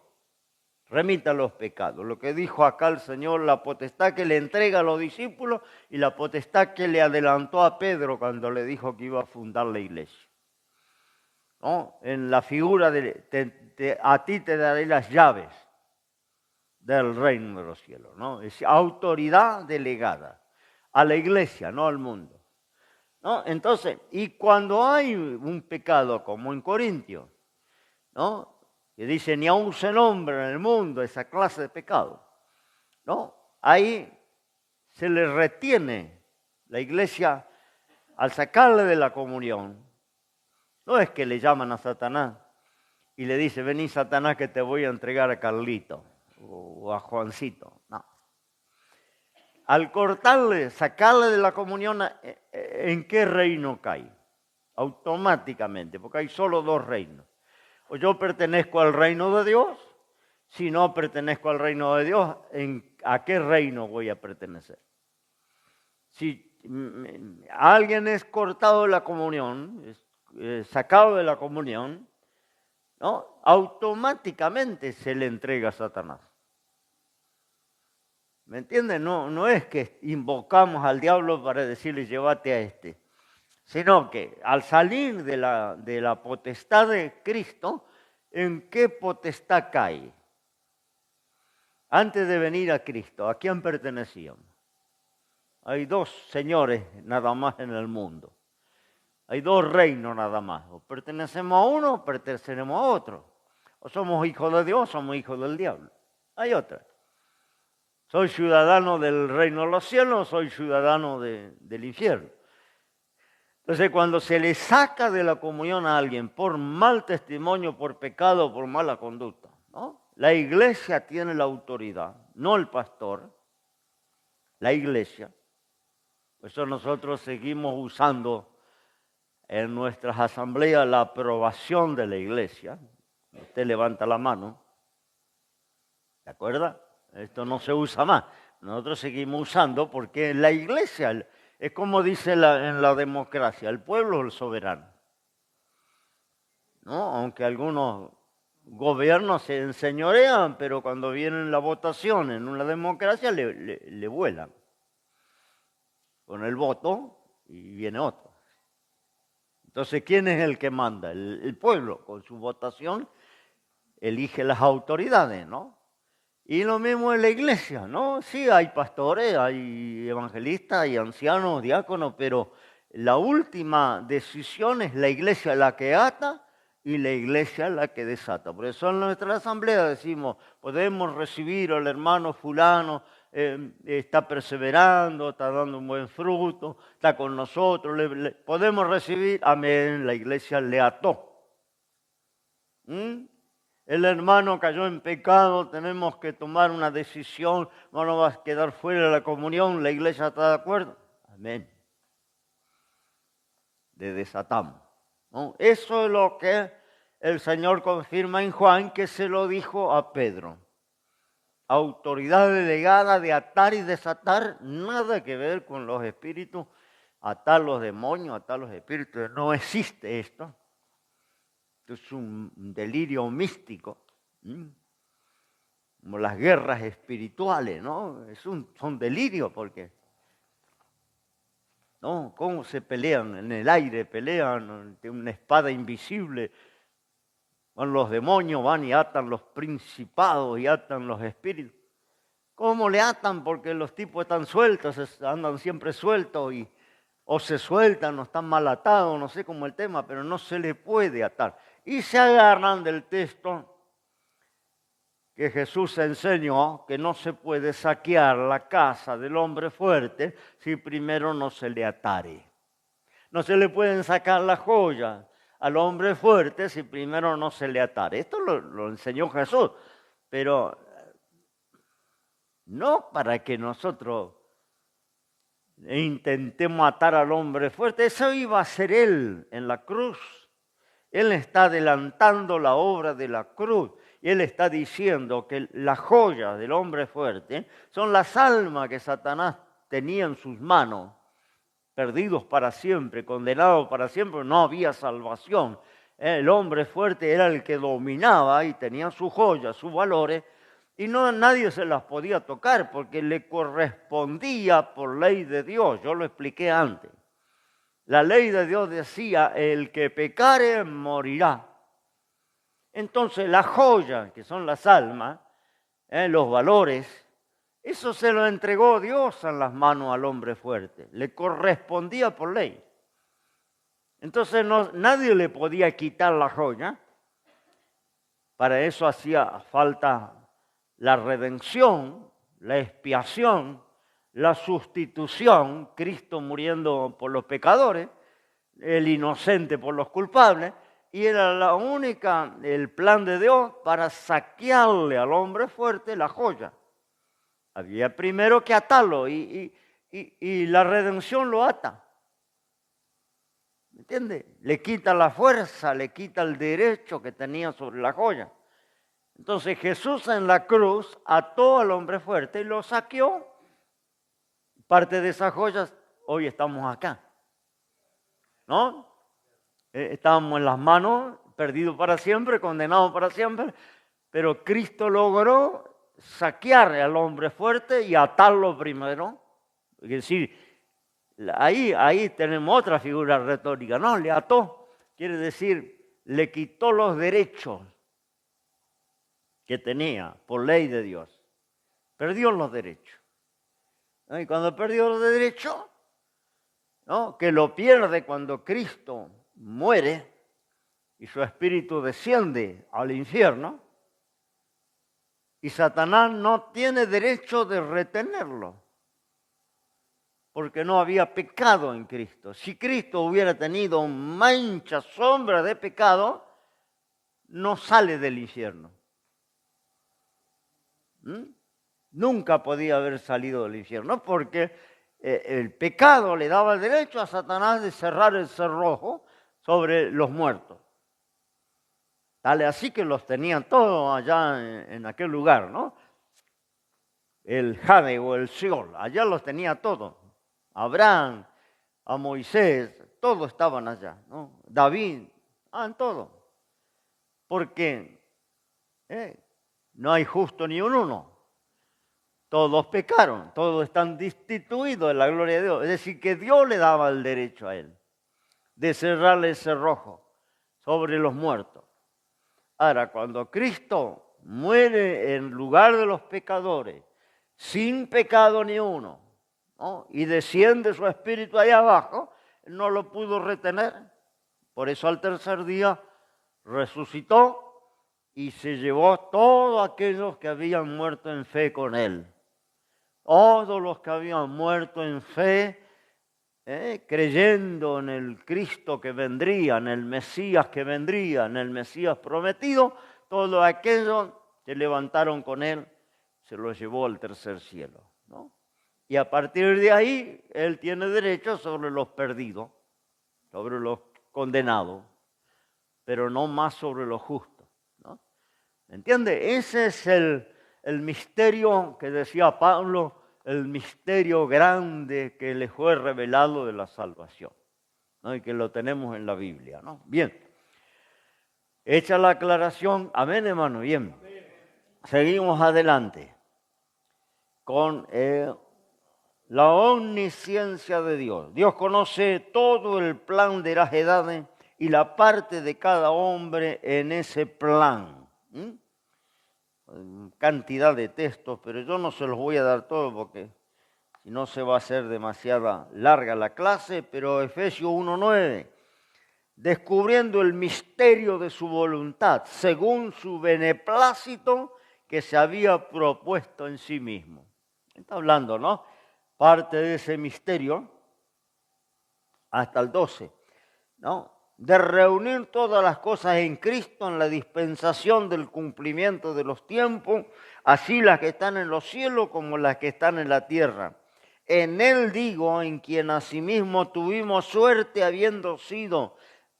remita los pecados. Lo que dijo acá el Señor, la potestad que le entrega a los discípulos y la potestad que le adelantó a Pedro cuando le dijo que iba a fundar la iglesia. ¿No? En la figura de a ti te daré las llaves del reino de los cielos, ¿no? Es autoridad delegada a la iglesia, no al mundo, ¿no? Entonces, y cuando hay un pecado como en Corintios, ¿no?, que dice ni aun se nombra en el mundo esa clase de pecado, ¿no?, ahí se le retiene la iglesia al sacarle de la comunión. No es que le llaman a Satanás y le dice, vení Satanás que te voy a entregar a Carlito o a Juancito. No. Al cortarle, sacarle de la comunión, ¿en qué reino cae? Automáticamente, porque hay solo dos reinos. O yo pertenezco al reino de Dios, si no pertenezco al reino de Dios, ¿a qué reino voy a pertenecer? Si alguien es cortado de la comunión, sacado de la comunión, ¿no?, automáticamente se le entrega a Satanás. ¿Me entienden? No es que invocamos al diablo para decirle llévate a este, sino que al salir de la potestad de Cristo, ¿en qué potestad cae? Antes de venir a Cristo, ¿a quién pertenecíamos? Hay dos señores nada más en el mundo. Hay dos reinos nada más. O pertenecemos a uno o pertenecemos a otro. O somos hijos de Dios o somos hijos del diablo. Hay otra. Soy ciudadano del reino de los cielos o soy ciudadano del infierno. Entonces, cuando se le saca de la comunión a alguien por mal testimonio, por pecado, por mala conducta, ¿no?, la iglesia tiene la autoridad, no el pastor, la iglesia. Por eso nosotros seguimos usando en nuestras asambleas la aprobación de la iglesia. Usted levanta la mano, ¿de acuerdo? Esto no se usa más. Nosotros seguimos usando porque la iglesia es como dice en la democracia, el pueblo es el soberano, ¿no? Aunque algunos gobiernos se enseñorean, pero cuando viene la votación en una democracia le vuelan con el voto y viene otro. Entonces, ¿quién es el que manda? El pueblo, con su votación, elige las autoridades, ¿no? Y lo mismo en la iglesia, ¿no? Sí, hay pastores, hay evangelistas, hay ancianos, diáconos, pero la última decisión es la iglesia la que ata y la iglesia la que desata. Por eso en nuestra asamblea decimos, podemos recibir al hermano fulano, está perseverando, está dando un buen fruto, está con nosotros, podemos recibir, amén, la iglesia le ató. El hermano cayó en pecado, tenemos que tomar una decisión, no va a quedar fuera de la comunión, la iglesia está de acuerdo, amén. Le desatamos, ¿no? Eso es lo que el Señor confirma en Juan, que se lo dijo a Pedro. Autoridad delegada de atar y desatar, nada que ver con los espíritus, atar los demonios, atar los espíritus, no existe esto. Esto es un delirio místico, como las guerras espirituales, ¿no? Son delirios porque, ¿no? ¿Cómo se pelean? En el aire pelean, tienen una espada invisible. Van los demonios, van y atan los principados y atan los espíritus. ¿Cómo le atan? Porque los tipos están sueltos, andan siempre sueltos o se sueltan o están mal atados, no sé cómo el tema, pero no se le puede atar. Y se agarran del texto que Jesús enseñó que no se puede saquear la casa del hombre fuerte si primero no se le atare. No se le pueden sacar las joyas al hombre fuerte si primero no se le atare. Esto lo enseñó Jesús, pero no para que nosotros intentemos atar al hombre fuerte. Eso iba a ser él en la cruz. Él está adelantando la obra de la cruz. Y Él está diciendo que las joyas del hombre fuerte son las almas que Satanás tenía en sus manos, perdidos para siempre, condenados para siempre, no había salvación. El hombre fuerte era el que dominaba y tenía sus joyas, sus valores, y nadie se las podía tocar porque le correspondía por ley de Dios. Yo lo expliqué antes. La ley de Dios decía, el que pecare morirá. Entonces las joyas, que son las almas, los valores, eso se lo entregó Dios en las manos al hombre fuerte. Le correspondía por ley. Entonces nadie le podía quitar la joya. Para eso hacía falta la redención, la expiación, la sustitución, Cristo muriendo por los pecadores, el inocente por los culpables, y era el plan de Dios para saquearle al hombre fuerte la joya. Había primero que atarlo y la redención lo ata. ¿Me entiende? Le quita la fuerza, le quita el derecho que tenía sobre la joya. Entonces Jesús en la cruz ató al hombre fuerte y lo saqueó. Parte de esas joyas, hoy estamos acá. ¿No? Estábamos en las manos, perdidos para siempre, condenados para siempre, pero Cristo logró saquear al hombre fuerte y atarlo primero. Es decir, ahí tenemos otra figura retórica, ¿no? Le ató, quiere decir, le quitó los derechos que tenía por ley de Dios. Perdió los derechos. ¿No? Y cuando perdió los derechos, ¿no? Que lo pierde cuando Cristo muere y su espíritu desciende al infierno, y Satanás no tiene derecho de retenerlo, porque no había pecado en Cristo. Si Cristo hubiera tenido mancha, sombra de pecado, no sale del infierno. Nunca podía haber salido del infierno, porque el pecado le daba el derecho a Satanás de cerrar el cerrojo sobre los muertos. Tal así que los tenían todos allá en aquel lugar, ¿no? El Jade o el Seol, allá los tenía todos. Abraham, a Moisés, todos estaban allá, ¿no? David, en todo. Porque no hay justo ni un uno. Todos pecaron, todos están destituidos de la gloria de Dios. Es decir, que Dios le daba el derecho a él de cerrarle el cerrojo sobre los muertos. Ahora, cuando Cristo muere en lugar de los pecadores, sin pecado ni uno, ¿no? Y desciende su espíritu ahí abajo, no lo pudo retener. Por eso al tercer día resucitó y se llevó todos aquellos que habían muerto en fe con él. Todos los que habían muerto en fe, creyendo en el Cristo que vendría, en el Mesías que vendría, en el Mesías prometido, todos aquellos se levantaron con él, se los llevó al tercer cielo, ¿no? Y a partir de ahí, él tiene derecho sobre los perdidos, sobre los condenados, pero no más sobre los justos, ¿no? ¿Me entiende? Ese es el misterio que decía Pablo, el misterio grande que le fue revelado de la salvación, ¿no? Y que lo tenemos en la Biblia, ¿no? Bien, hecha la aclaración, amén, hermano, bien. Seguimos adelante con la omnisciencia de Dios. Dios conoce todo el plan de las edades y la parte de cada hombre en ese plan. Cantidad de textos, pero yo no se los voy a dar todos porque si no se va a hacer demasiada larga la clase, pero Efesios 1:9, descubriendo el misterio de su voluntad, según su beneplácito que se había propuesto en sí mismo. Está hablando, ¿no? Parte de ese misterio, hasta el 12, ¿no? De reunir todas las cosas en Cristo en la dispensación del cumplimiento de los tiempos, así las que están en los cielos como las que están en la tierra. En Él digo, en quien asimismo tuvimos suerte habiendo sido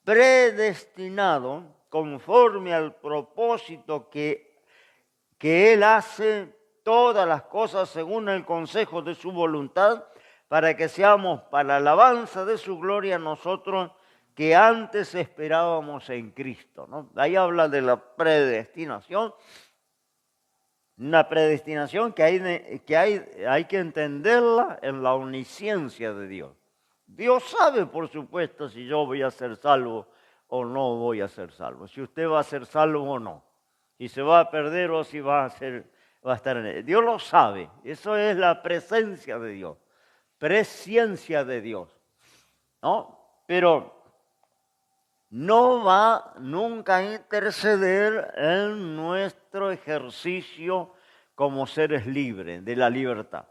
predestinado conforme al propósito que Él hace todas las cosas según el consejo de su voluntad, para que seamos para alabanza de su gloria nosotros que antes esperábamos en Cristo, ¿no? Ahí habla de la predestinación, una predestinación que hay que entenderla en la omnisciencia de Dios. Dios sabe, por supuesto, si yo voy a ser salvo o no voy a ser salvo, si usted va a ser salvo o no, si se va a perder o si va a estar en él. Dios lo sabe, eso es la presencia de Dios, presciencia de Dios, ¿no? Pero no va nunca a interceder en nuestro ejercicio como seres libres, de la libertad.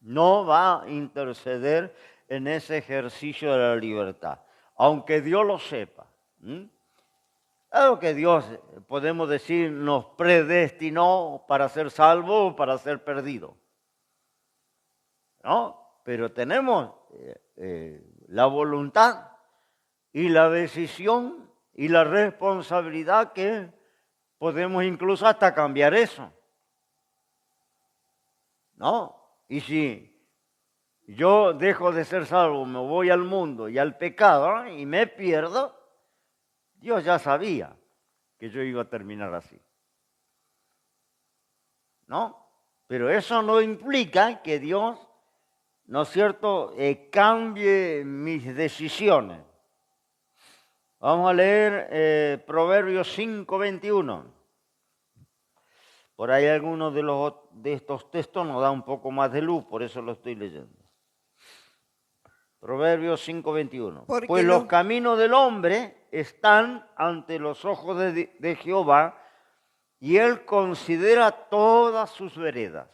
No va a interceder en ese ejercicio de la libertad, aunque Dios lo sepa. Claro que Dios, podemos decir, nos predestinó para ser salvo o para ser perdido, ¿no? Pero tenemos la voluntad y la decisión y la responsabilidad que podemos incluso hasta cambiar eso, ¿no? Y si yo dejo de ser salvo, me voy al mundo y al pecado y me pierdo, Dios ya sabía que yo iba a terminar así, ¿no? Pero eso no implica que Dios, ¿no es cierto?, cambie mis decisiones. Vamos a leer Proverbios 5:21. Por ahí algunos de estos textos nos da un poco más de luz, por eso lo estoy leyendo. Proverbios 5:21. Pues los caminos del hombre están ante los ojos de Jehová, y Él considera todas sus veredas.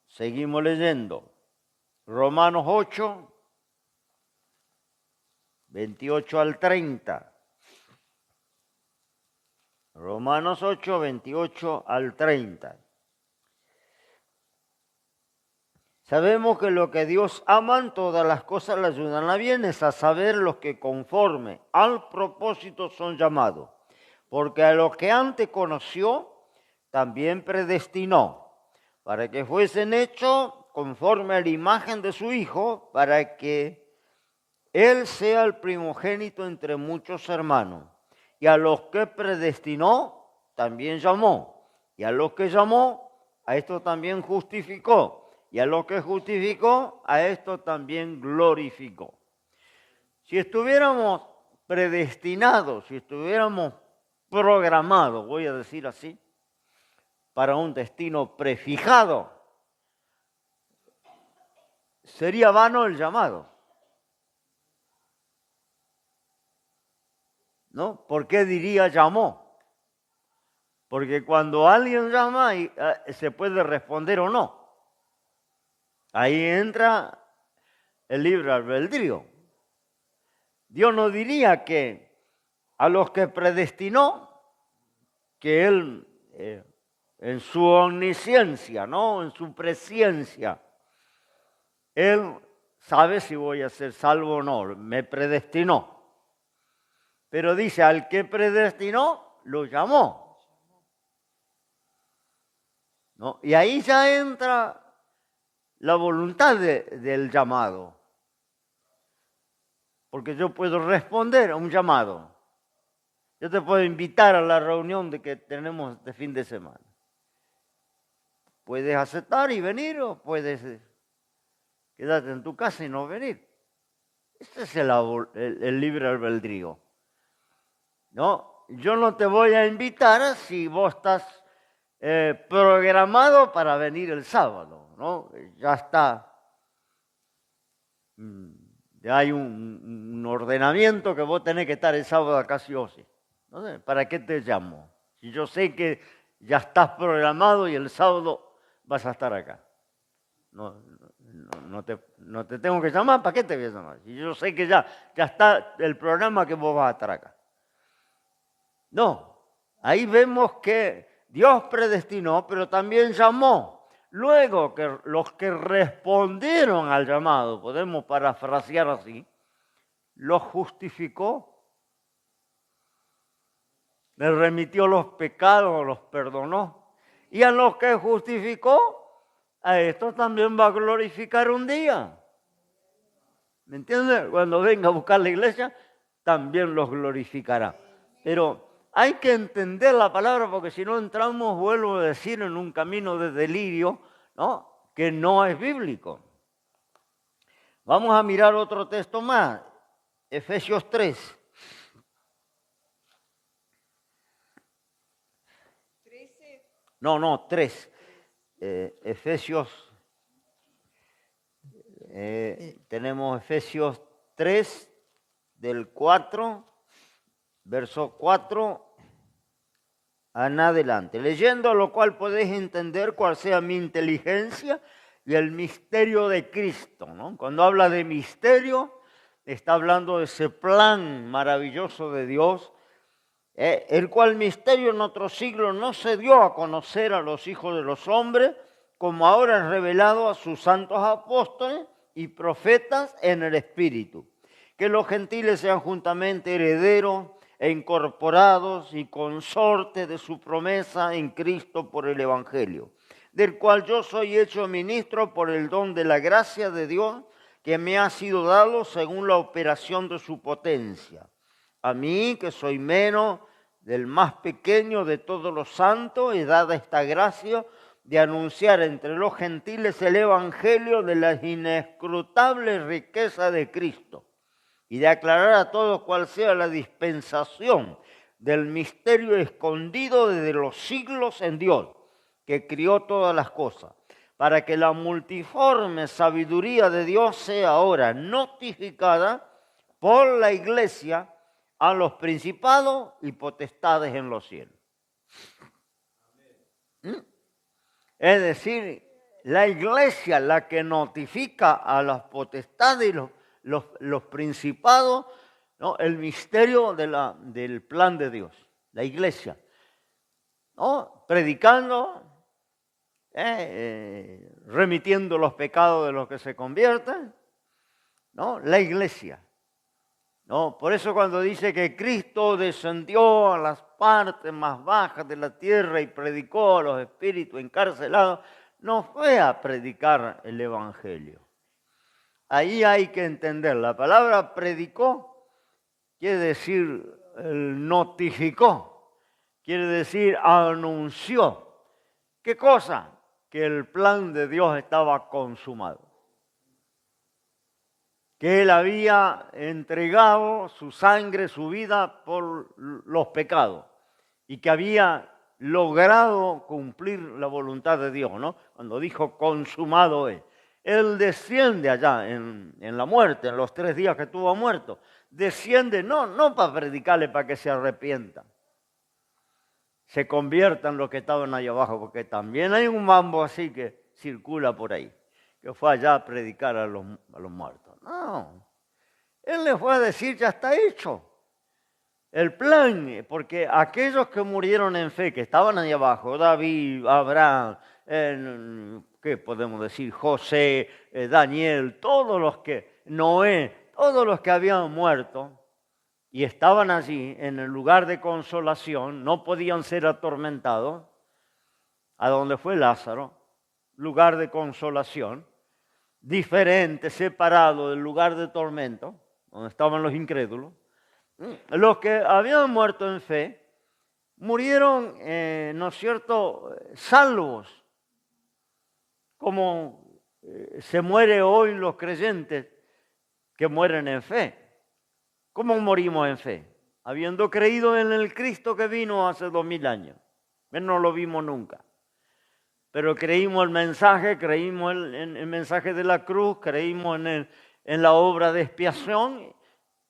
Seguimos leyendo. Romanos 8, 28 al 30. Romanos 8, 28 al 30. Sabemos que lo que Dios aman, todas las cosas le ayudan a bien, es a saber los que conforme al propósito son llamados. Porque a los que antes conoció, también predestinó, para que fuesen hechos conforme a la imagen de su Hijo, para que Él sea el primogénito entre muchos hermanos. Y a los que predestinó, también llamó. Y a los que llamó, a esto también justificó. Y a los que justificó, a esto también glorificó. Si estuviéramos predestinados, si estuviéramos programados, voy a decir así, para un destino prefijado, sería vano el llamado, ¿no? ¿Por qué diría llamó? Porque cuando alguien llama se puede responder o no. Ahí entra el libre albedrío. Dios no diría que a los que predestinó, que Él en su omnisciencia, ¿no?, en su presciencia, Él sabe si voy a ser salvo o no, me predestinó. Pero dice, al que predestinó, lo llamó, ¿no? Y ahí ya entra la voluntad del llamado. Porque yo puedo responder a un llamado. Yo te puedo invitar a la reunión que tenemos de fin de semana. Puedes aceptar y venir, o puedes quedarte en tu casa y no venir. Este es el libre albedrío, ¿no? Yo no te voy a invitar si vos estás programado para venir el sábado, ¿no? Ya está. Ya hay un ordenamiento que vos tenés que estar el sábado acá sí o sí. ¿No? ¿Para qué te llamo? Si yo sé que ya estás programado y el sábado vas a estar acá. No te tengo que llamar, ¿para qué te voy a llamar? Si yo sé que ya está el programa que vos vas a estar acá. No, ahí vemos que Dios predestinó, pero también llamó. Luego que los que respondieron al llamado, podemos parafrasear así, los justificó, les remitió los pecados, los perdonó. Y a los que justificó, a estos también va a glorificar un día. ¿Me entiendes? Cuando venga a buscar la iglesia, también los glorificará. Pero hay que entender la palabra porque si no entramos, vuelvo a decir, en un camino de delirio, ¿no? Que no es bíblico. Vamos a mirar otro texto más, Efesios 3. No, 3. Efesios, tenemos Efesios 3, del 4, verso 4 en adelante. Leyendo lo cual podéis entender cuál sea mi inteligencia y el misterio de Cristo, ¿no? Cuando habla de misterio, está hablando de ese plan maravilloso de Dios, el cual misterio en otro siglo no se dio a conocer a los hijos de los hombres, como ahora es revelado a sus santos apóstoles y profetas en el Espíritu. Que los gentiles sean juntamente herederos e incorporados y consortes de su promesa en Cristo por el Evangelio, del cual yo soy hecho ministro por el don de la gracia de Dios que me ha sido dado según la operación de su potencia. A mí, que soy menos del más pequeño de todos los santos, he dado esta gracia de anunciar entre los gentiles el evangelio de las inescrutables riquezas de Cristo y de aclarar a todos cuál sea la dispensación del misterio escondido desde los siglos en Dios, que crió todas las cosas, para que la multiforme sabiduría de Dios sea ahora notificada por la iglesia a los principados y potestades en los cielos. Es decir, la iglesia la que notifica a las potestades y los principados, ¿no? El misterio del plan de Dios, la iglesia, ¿no? Predicando, remitiendo los pecados de los que se convierten, ¿no? La iglesia. No, por eso cuando dice que Cristo descendió a las partes más bajas de la tierra y predicó a los espíritus encarcelados, no fue a predicar el evangelio. Ahí hay que entender, la palabra predicó quiere decir notificó, quiere decir anunció. ¿Qué cosa? Que el plan de Dios estaba consumado. Que Él había entregado su sangre, su vida por los pecados y que había logrado cumplir la voluntad de Dios, ¿no? Cuando dijo consumado es. Él desciende allá en la muerte, en los 3 días que estuvo muerto. Desciende no para predicarle para que se arrepientan, se conviertan los que estaban allá abajo, porque también hay un mambo así que circula por ahí, que fue allá a predicar a los muertos. No, Él les fue a decir, ya está hecho. El plan, porque aquellos que murieron en fe, que estaban ahí abajo, David, Abraham, ¿qué podemos decir? José, Daniel, todos los que, Noé, todos los que habían muerto y estaban allí en el lugar de consolación, no podían ser atormentados, a donde fue Lázaro, lugar de consolación, diferente, separado del lugar de tormento, donde estaban los incrédulos. Los que habían muerto en fe murieron, ¿no es cierto?, salvos, como se muere hoy los creyentes que mueren en fe. ¿Cómo morimos en fe? Habiendo creído en el Cristo que vino hace 2000 años. No lo vimos nunca. Pero creímos el mensaje, creímos en el mensaje de la cruz, creímos en la obra de expiación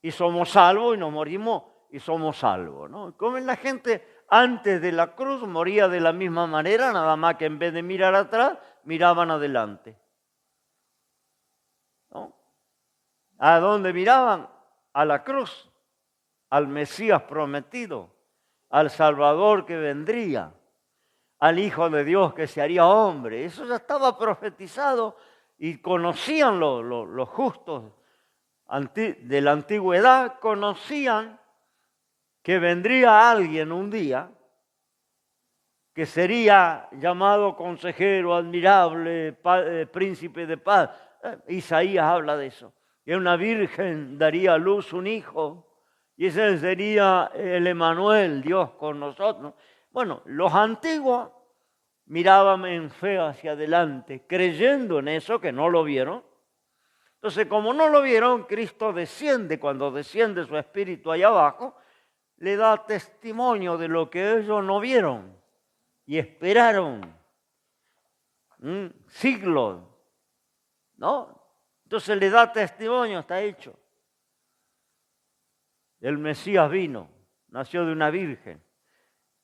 y somos salvos y nos morimos y somos salvos, ¿no? Como la gente antes de la cruz moría de la misma manera, nada más que en vez de mirar atrás, miraban adelante, ¿no? ¿A dónde miraban? A la cruz, al Mesías prometido, al Salvador que vendría, al Hijo de Dios que se haría hombre. Eso ya estaba profetizado y conocían los justos de la antigüedad, conocían que vendría alguien un día que sería llamado consejero, admirable, príncipe de paz. Isaías habla de eso. Que una virgen daría a luz un hijo y ese sería el Emmanuel, Dios con nosotros. Bueno, los antiguos miraban en fe hacia adelante, creyendo en eso, que no lo vieron. Entonces, como no lo vieron, Cristo desciende. Cuando desciende su espíritu allá abajo, le da testimonio de lo que ellos no vieron y esperaron siglos, ¿no? Entonces le da testimonio, está hecho. El Mesías vino, nació de una virgen,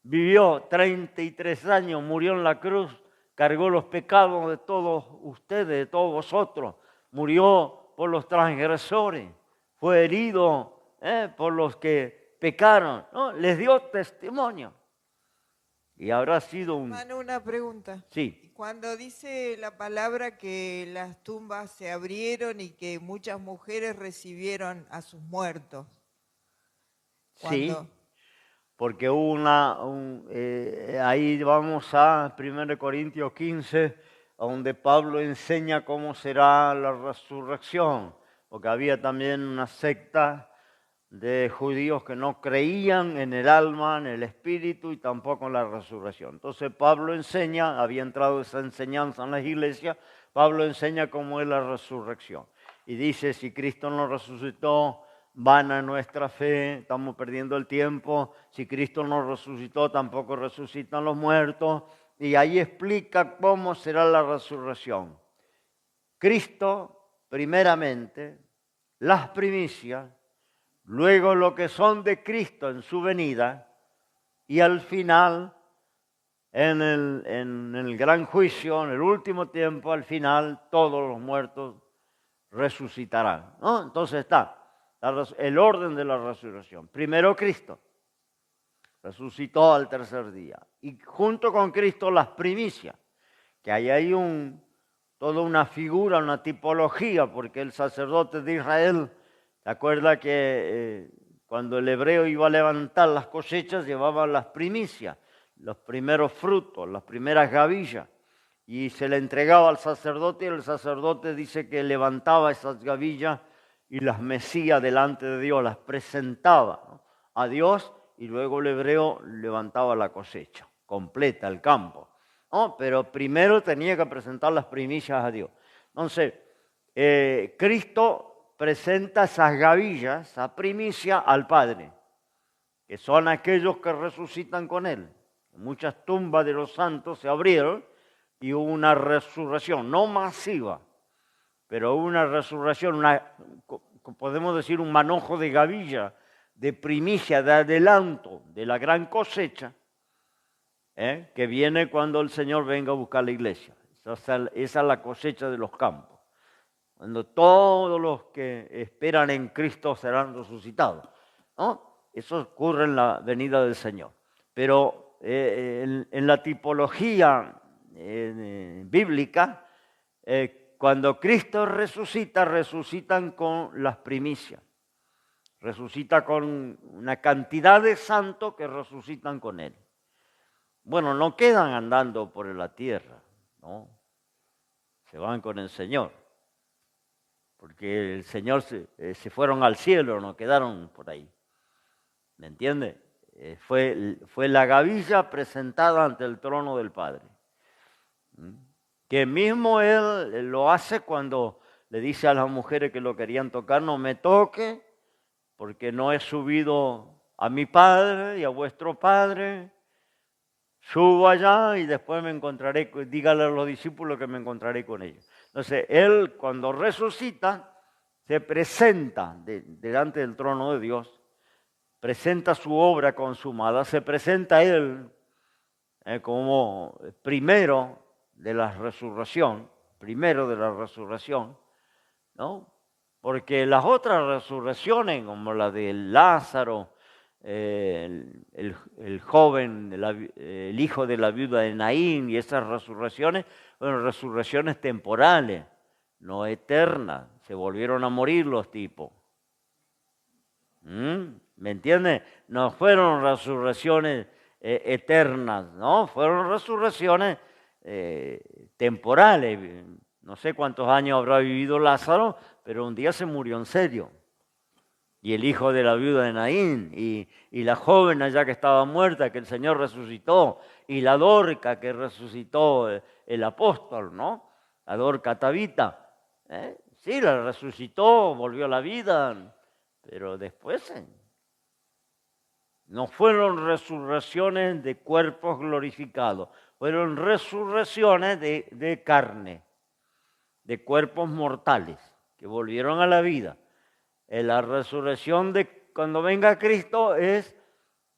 vivió 33 años, murió en la cruz, cargó los pecados de todos ustedes, de todos vosotros, murió por los transgresores, fue herido por los que pecaron, ¿no? Les dio testimonio. Y habrá sido un... Manu, una pregunta. Sí. Cuando dice la palabra que las tumbas se abrieron y que muchas mujeres recibieron a sus muertos. Sí, porque hubo ahí vamos a 1 Corintios 15, donde Pablo enseña cómo será la resurrección, porque había también una secta de judíos que no creían en el alma, en el espíritu y tampoco en la resurrección. Entonces Pablo enseña, había entrado esa enseñanza en las iglesias, Pablo enseña cómo es la resurrección. Y dice, si Cristo no resucitó, vana nuestra fe, estamos perdiendo el tiempo. Si Cristo no resucitó, tampoco resucitan los muertos. Y ahí explica cómo será la resurrección. Cristo, primeramente, las primicias, luego lo que son de Cristo en su venida y al final, en el gran juicio, en el último tiempo, al final, todos los muertos resucitarán, ¿no? Entonces está el orden de la resurrección. Primero Cristo resucitó al tercer día y junto con Cristo las primicias, que ahí hay toda una figura, una tipología, porque el sacerdote de Israel, ¿te acuerdas que cuando el hebreo iba a levantar las cosechas llevaba las primicias, los primeros frutos, las primeras gavillas? Y se le entregaba al sacerdote y el sacerdote dice que levantaba esas gavillas y las mecía delante de Dios, las presentaba, ¿no?, a Dios, y luego el hebreo levantaba la cosecha completa, el campo, ¿no? Pero primero tenía que presentar las primicias a Dios. Entonces, Cristo presenta esas gavillas, esa primicia al Padre, que son aquellos que resucitan con Él. Muchas tumbas de los santos se abrieron y hubo una resurrección, no masiva, pero hubo una resurrección, podemos decir un manojo de gavilla, de primicia, de adelanto de la gran cosecha, que viene cuando el Señor venga a buscar la iglesia. Esa es la cosecha de los campos, cuando todos los que esperan en Cristo serán resucitados, ¿no? Eso ocurre en la venida del Señor. Pero en la tipología bíblica, cuando Cristo resucita, resucitan con las primicias. Resucita con una cantidad de santos que resucitan con Él. Bueno, no quedan andando por la tierra, ¿no? Se van con el Señor. Porque el Señor se fueron al cielo, no quedaron por ahí. ¿Me entiende? Fue la gavilla presentada ante el trono del Padre. Que mismo Él lo hace cuando le dice a las mujeres que lo querían tocar, no me toque, porque no he subido a mi Padre y a vuestro Padre. Subo allá y después me encontraré, dígale a los discípulos que me encontraré con ellos. Entonces, Él cuando resucita, se presenta delante del trono de Dios, presenta su obra consumada, se presenta Él como primero de la resurrección, ¿no? Porque las otras resurrecciones, como la de Lázaro, el joven, el hijo de la viuda de Naín, y esas resurrecciones fueron resurrecciones temporales, no eternas. Se volvieron a morir los tipos. ¿Me entiendes? No fueron resurrecciones eternas, ¿no? Fueron resurrecciones temporales. No sé cuántos años habrá vivido Lázaro, pero un día se murió en serio. Y el hijo de la viuda de Naín, y la joven allá que estaba muerta, que el Señor resucitó, y la Dorca que resucitó el apóstol, ¿no? La Dorca Tabita. Sí, la resucitó, volvió a la vida, pero después no fueron resurrecciones de cuerpos glorificados, fueron resurrecciones de carne, de cuerpos mortales, que volvieron a la vida. La resurrección de cuando venga Cristo es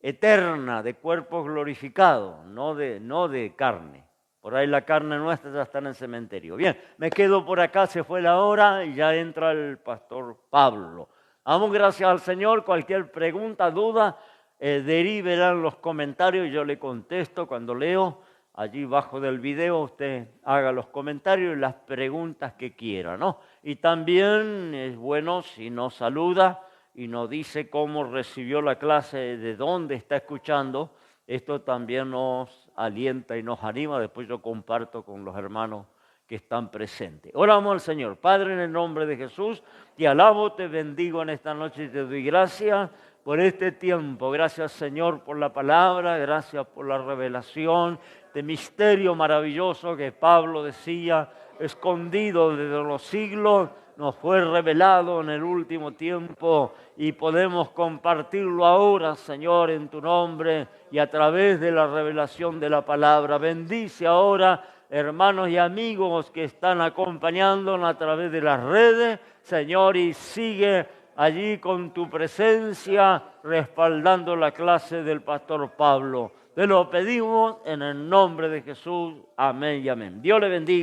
eterna, de cuerpos glorificados, no de carne. Por ahí la carne nuestra ya está en el cementerio. Bien, me quedo por acá, se fue la hora y ya entra el pastor Pablo. Damos gracias al Señor. Cualquier pregunta, duda, deríbela en los comentarios y yo le contesto cuando leo. Allí bajo del video usted haga los comentarios y las preguntas que quiera, ¿no? Y también es bueno si nos saluda y nos dice cómo recibió la clase, de dónde está escuchando. Esto también nos alienta y nos anima. Después yo comparto con los hermanos que están presentes. Oramos al Señor. Padre, en el nombre de Jesús, te alabo, te bendigo en esta noche y te doy gracias por este tiempo. Gracias, Señor, por la palabra, gracias por la revelación de misterio maravilloso que Pablo decía, escondido desde los siglos, nos fue revelado en el último tiempo y podemos compartirlo ahora, Señor, en tu nombre y a través de la revelación de la palabra. Bendice ahora, hermanos y amigos que están acompañándonos a través de las redes, Señor, y sigue allí con tu presencia respaldando la clase del pastor Pablo. Te lo pedimos en el nombre de Jesús. Amén y amén. Dios le bendiga.